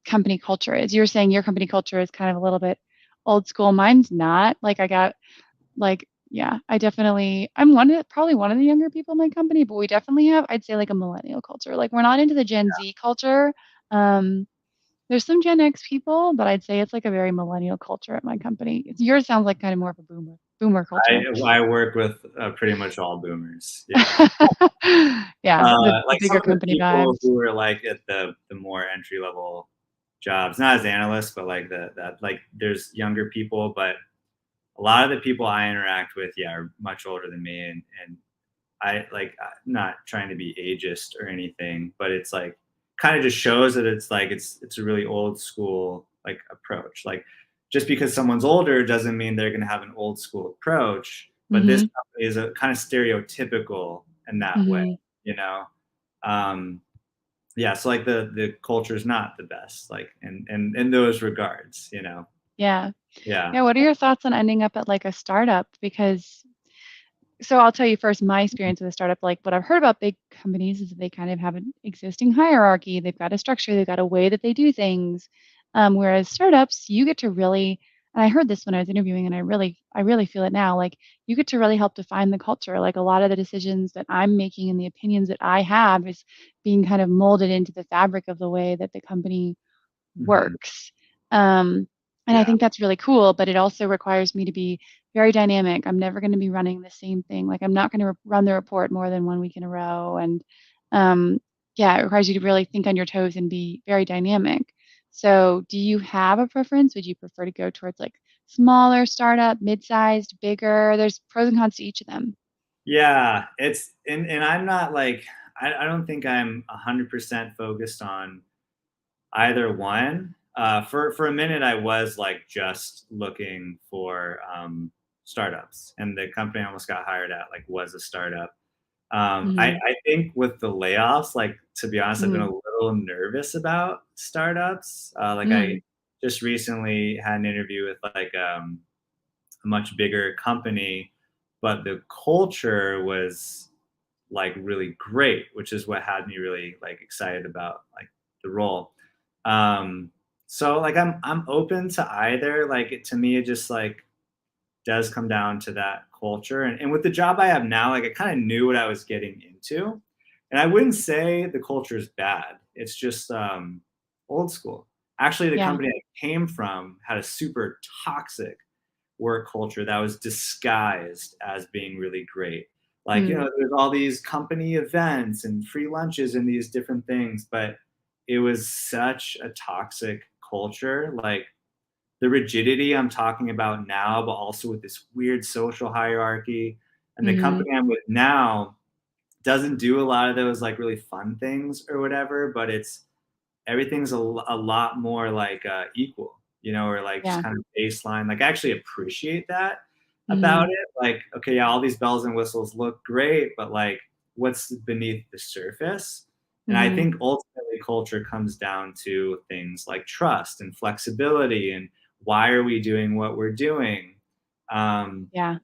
S1: company culture is. You were saying your company culture is kind of a little bit old school. Mine's not. Like I got like, yeah, I'm probably one of the younger people in my company, but we definitely have, I'd say, like a millennial culture. Like we're not into the Gen Z culture. Um, there's some Gen X people, but I'd say it's like a very millennial culture at my company. Yours sounds like kind of more of a boomer culture.
S2: I work with pretty much all boomers. Yeah.
S1: Yeah, the
S2: Like some
S1: bigger
S2: of the
S1: company
S2: people
S1: vibes.
S2: who are like at the more entry level jobs, not as analysts, but like that like there's younger people, but a lot of the people I interact with, yeah, are much older than me, and I like not trying to be ageist or anything, but it's like kind of just shows that it's like it's a really old school like approach. Like just because someone's older doesn't mean they're going to have an old school approach. But this
S1: Mhm.
S2: company is a kind of stereotypical in that way,
S1: Mhm.
S2: you know. Um, yeah, so like the culture is not the best, like in those regards, you know.
S1: Yeah.
S2: Yeah,
S1: Yeah, what are your thoughts on ending up at like a startup? Because so I'll tell you first my experience with a startup. Like what I've heard about big companies is that they kind of have an existing hierarchy. They've got a structure. They've got a way that they do things. Whereas startups, you get to really, and I heard this when I was interviewing, and I really feel it now. Like you get to really help define the culture. Like a lot of the decisions that I'm making and the opinions that I have is being kind of molded into the fabric of the way that the company
S2: hmm,
S1: works. Um, and I
S2: yeah,
S1: think that's really cool, but it also requires me to be very dynamic. I'm never going to be running the same thing. Like I'm not going to run the report more than 1 week in a row. And um, yeah, it requires you to really think on your toes and be very dynamic. So, do you have a preference? Would you prefer to go towards like smaller startup, mid-sized, bigger? There's pros and cons to each of them.
S2: yeah. It's and I'm not like I don't think I'm 100% focused on either one. For a minute, I was like just looking for startups, and the company I almost got hired at like was a startup.
S1: Mm-hmm.
S2: I think with the layoffs, like to be honest, I've been
S1: Mm-hmm.
S2: a little nervous about startups. Like I
S1: Mm-hmm.
S2: just recently had an interview with like a much bigger company, but the culture was like really great, which is what had me really like excited about like the role. Um, so like I'm open to either. Like to me, it just like does come down to that culture. And with the job I have now, like I kind of knew what I was getting into. And I wouldn't say the culture is bad. It's just old school. Actually, the
S1: Yeah.
S2: company I came from had a super toxic work culture that was disguised as being really great. Like, you
S1: Mm.
S2: know, there's all these company events and free lunches and these different things, but it was such a toxic culture. Like, the rigidity I'm talking about now, but also with this weird social hierarchy. And the
S1: Mm-hmm.
S2: company I'm with now doesn't do a lot of those like really fun things or whatever, but it's everything's a lot more like equal, you know, or like just
S1: Yeah.
S2: kind of baseline. Like I actually appreciate that about
S1: Mm-hmm.
S2: it. Like, okay, yeah, all these bells and whistles look great, but like what's beneath the surface? And I
S1: Mm-hmm.
S2: think ultimately culture comes down to things like trust and flexibility and why are we doing what we're doing? Um,
S1: Yeah.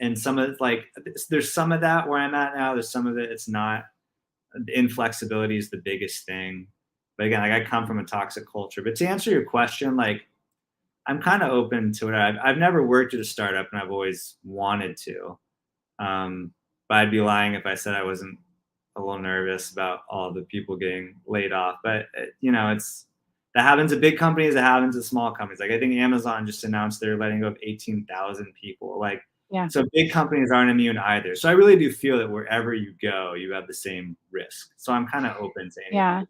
S2: and some of like there's some of that where I'm at now. There's some of it it's not. The inflexibility is the biggest thing. But again, like I come from a toxic culture. But to answer your question, like I'm kind of open to it. I've never worked at a startup, and I've always wanted to. Um, but I'd be lying if I said I wasn't a little nervous about all the people getting laid off. But you know, it's that happens at big companies. It happens at small companies. Like I think Amazon just announced they're letting go of 18,000 people. Like
S1: Yeah.
S2: so, big companies aren't immune either. So I really do feel that wherever you go, you have the same risk. So I'm kind of open to anything.
S1: Yeah.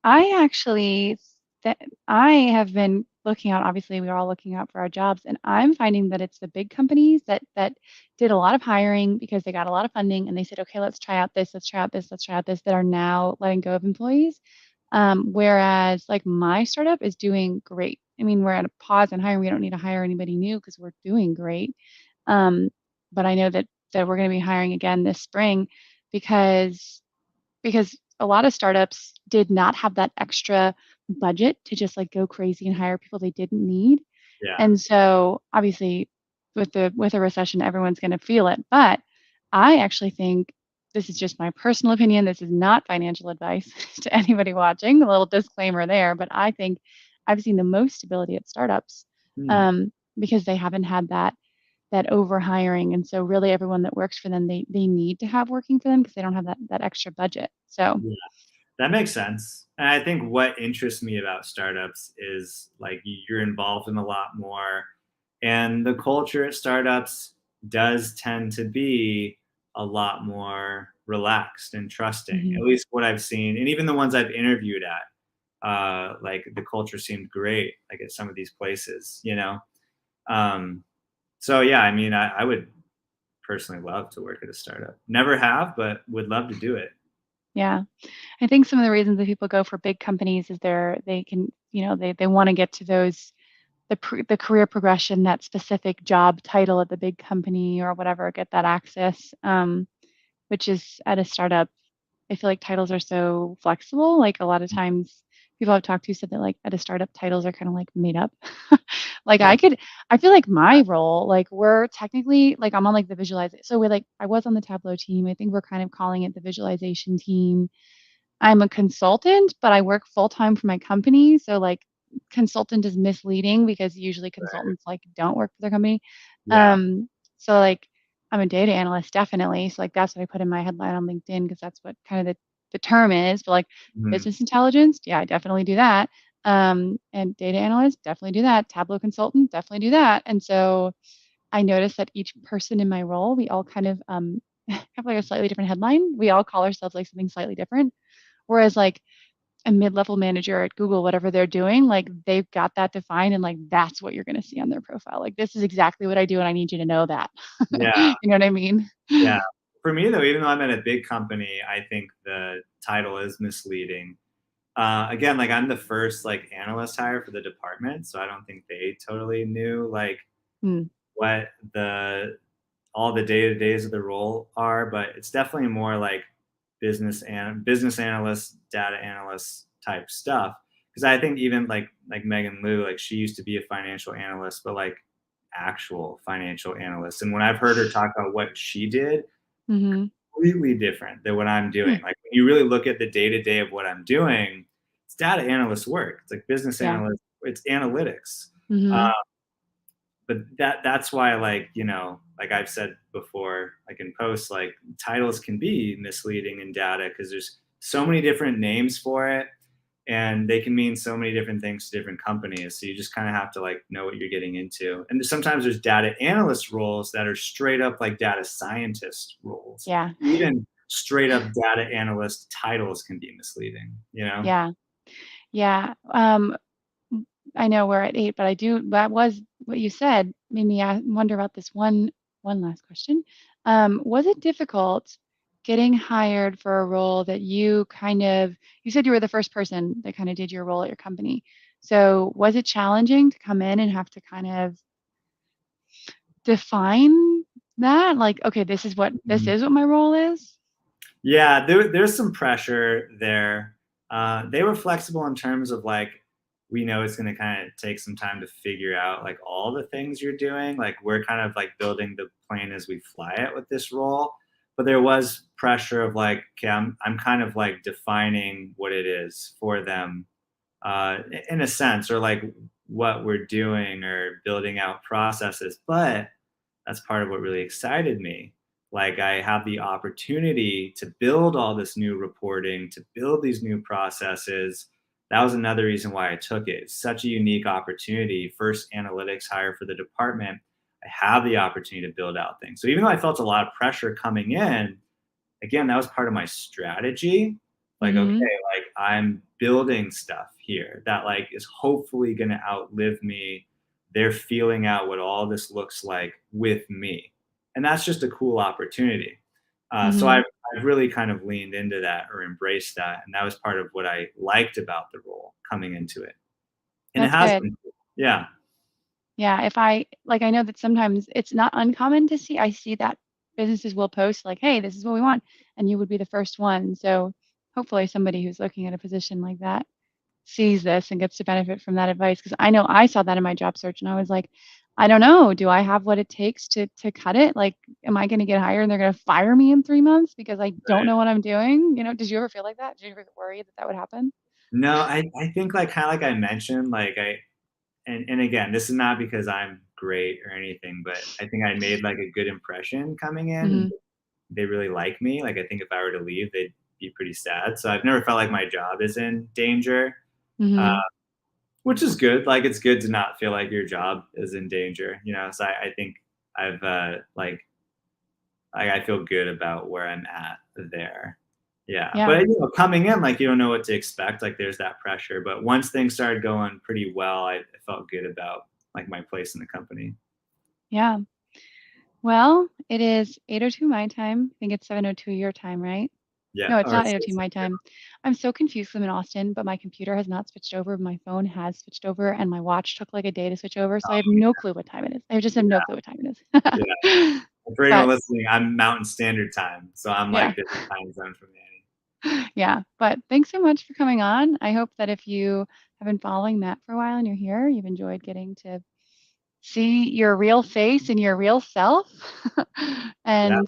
S1: I actually, th- I have been looking out, obviously, we're all looking out for our jobs, and I'm finding that it's the big companies that did a lot of hiring because they got a lot of funding and they said, okay, let's try out this, let's try out this, let's try out this, that are now letting go of employees. Whereas like my startup is doing great. I mean, we're at a pause on hiring. We don't need to hire anybody new because we're doing great. Um, but I know that we're going to be hiring again this spring because because a lot of startups did not have that extra budget to just like go crazy and hire people they didn't need.
S2: Yeah.
S1: And so obviously with a recession, everyone's going to feel it. But I actually think this is just my personal opinion. This is not financial advice to anybody watching. A little disclaimer there, but I think I've seen the most stability at startups
S2: Hmm.
S1: um, because they haven't had that over hiring, and so really everyone that works for them they need to have working for them because they don't have that extra budget. So
S2: Yeah. That makes sense. And I think what interests me about startups is like you're involved in a lot more. And the culture at startups does tend to be a lot more relaxed and trusting,
S1: mhm,
S2: at least what I've seen. And even the ones I've interviewed at, like the culture seemed great, like at some of these places, you know? Um, so yeah, I mean, I would personally love to work at a startup. Never have, but would love to do it.
S1: yeah, I think some of the reasons that people go for big companies is they can, they want to get to those the career progression, that specific job title at the big company or whatever, get that access, which is at a startup. I feel like titles are so flexible. Like a lot of times people I've talked to said that like at a startup titles are kind of like made up. Like
S2: Yeah.
S1: I feel like my role, like we're technically like I'm on like the visualization. So we're like I was on the Tableau team. I think we're kind of calling it the visualization team. I'm a consultant, but I work full time for my company. So like consultant is misleading because usually consultants like don't work for their company.
S2: Yeah.
S1: Um, so like I'm a data analyst definitely. So like that's what I put in my headline on LinkedIn because that's what kind of the term is. But like
S2: Mhm.
S1: business intelligence, yeah, I definitely do that. And data analyst, definitely do that. Tableau consultant, definitely do that. And so I noticed that each person in my role, we all kind of have like a slightly different headline. We all call ourselves like something slightly different. Whereas like a mid-level manager at Google, whatever they're doing, like they've got that defined and like that's what you're going to see on their profile. Like this is exactly what I do and I need you to know that.
S2: Yeah.
S1: You know what I mean?
S2: Yeah. For me, though, even though I'm at a big company, I think the title is misleading. Again, like I'm the first like analyst hire for the department, so I don't think they totally knew like
S1: Hmm.
S2: what the all the day to days of the role are, but it's definitely more like business analyst, data analyst type stuff. Because I think even like Megan Liu, like she used to be a financial analyst, but like actual financial analyst. And when I've heard her talk about what she did,
S1: Hmm.
S2: completely different than what I'm
S1: Hmm.
S2: doing. Like when you really look at the day to day of what I'm doing, it's data analyst work. It's like business
S1: Yeah.
S2: analyst. It's analytics. Uh,
S1: Mm-hmm.
S2: but that's why, like, like I've said before, like in posts, like titles can be misleading in data because there's so many different names for it, and they can mean so many different things to different companies. So you just kind of have to like know what you're getting into. And sometimes there's data analyst roles that are straight up like data scientist roles.
S1: Yeah.
S2: Even straight up data analyst titles can be misleading, you know?
S1: Yeah. Yeah. I know we're at 8, but that was what you said made me wonder about this one last question. Was it difficult getting hired for a role that you said you were the first person that kind of did your role at your company. So was it challenging to come in and have to kind of define that? Like, okay, this is what my role is?
S2: Yeah, there's some pressure there. They were flexible in terms of like, we know it's going to kind of take some time to figure out like all the things you're doing. Like we're kind of like building the plane as we fly it with this role. But there was pressure of like, okay, I'm kind of like defining what it is for them, uh, in a sense, or like what we're doing or building out processes. But that's part of what really excited me. Like I have the opportunity to build all this new reporting, to build these new processes. That was another reason why I took it. It's such a unique opportunity. First analytics hire for the department. I have the opportunity to build out things. So even though I felt a lot of pressure coming in, again, that was part of my strategy. Like, okay,
S1: Mm-hmm.
S2: like I'm building stuff here that like is hopefully going to outlive me. They're feeling out what all this looks like with me, and that's just a cool opportunity. So
S1: Mm-hmm.
S2: I've really kind of leaned into that or embraced that, and that was part of what I liked about the role coming into it. And it
S1: That's
S2: has
S1: good.
S2: been, yeah,
S1: Yeah, if I like, I know that sometimes it's not uncommon to see, I see that businesses will post like, hey, this is what we want, and you would be the first one. So hopefully somebody who's looking at a position like that sees this and gets to benefit from that advice. Because I know I saw that in my job search and I was like, I don't know, do I have what it takes to cut it? Like, am I going to get hired and they're going to fire me in 3 months because I don't
S2: right.
S1: know what I'm doing? Did you ever feel like that? Did you ever worry that that would happen?
S2: No, I think like kind of like I mentioned, like and again, this is not because I'm great or anything, but I think I made like a good impression coming in, and
S1: Mm-hmm.
S2: they really like me. Like I think if I were to leave, they'd be pretty sad. So I've never felt like my job is in danger, uh,
S1: Mm-hmm.
S2: which is good. Like it's good to not feel like your job is in danger. So I think I've I feel good about where I'm at there. Yeah,
S1: Yeah.
S2: but coming in, like you don't know what to expect. Like there's that pressure. But once things started going pretty well, I felt good about like my place in the company.
S1: Yeah. Well, it is 8:02 my time. I think it's 7:02 your time, right?
S2: Yeah.
S1: No, it's
S2: Or
S1: not 8:02 my time. I'm so confused. 'Cause I'm in Austin, but my computer has not switched over. My phone has switched over, and my watch took like a day to switch over. So I have no clue what time it is. I just have no
S2: yeah,
S1: clue what time it
S2: yeah.
S1: is.
S2: And for anyone
S1: But
S2: listening, I'm Mountain Standard Time, so I'm
S1: yeah,
S2: like different time zone from Annie.
S1: yeah. But thanks so much for coming on. I hope that if you have been following Matt for a while and you're here, you've enjoyed getting to see your real face and your real self.
S2: Yeah.
S1: And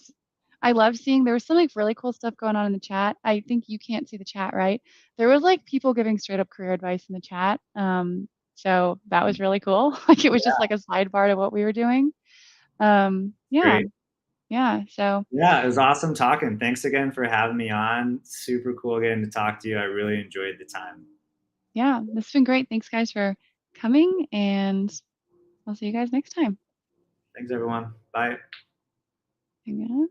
S1: I love seeing there was some like really cool stuff going on in the chat. I think you can't see the chat, right? There was like people giving straight up career advice in the chat. So that was really cool. Like it was just
S2: Yeah.
S1: like a sidebar to what we were doing. Yeah,
S2: Great.
S1: yeah. So
S2: Yeah, it was awesome talking. Thanks again for having me on. Super cool getting to talk to you. I really enjoyed the time.
S1: yeah, this has been great. Thanks guys for coming, and I'll see you guys next time.
S2: Thanks, everyone. Bye.
S1: Hang on.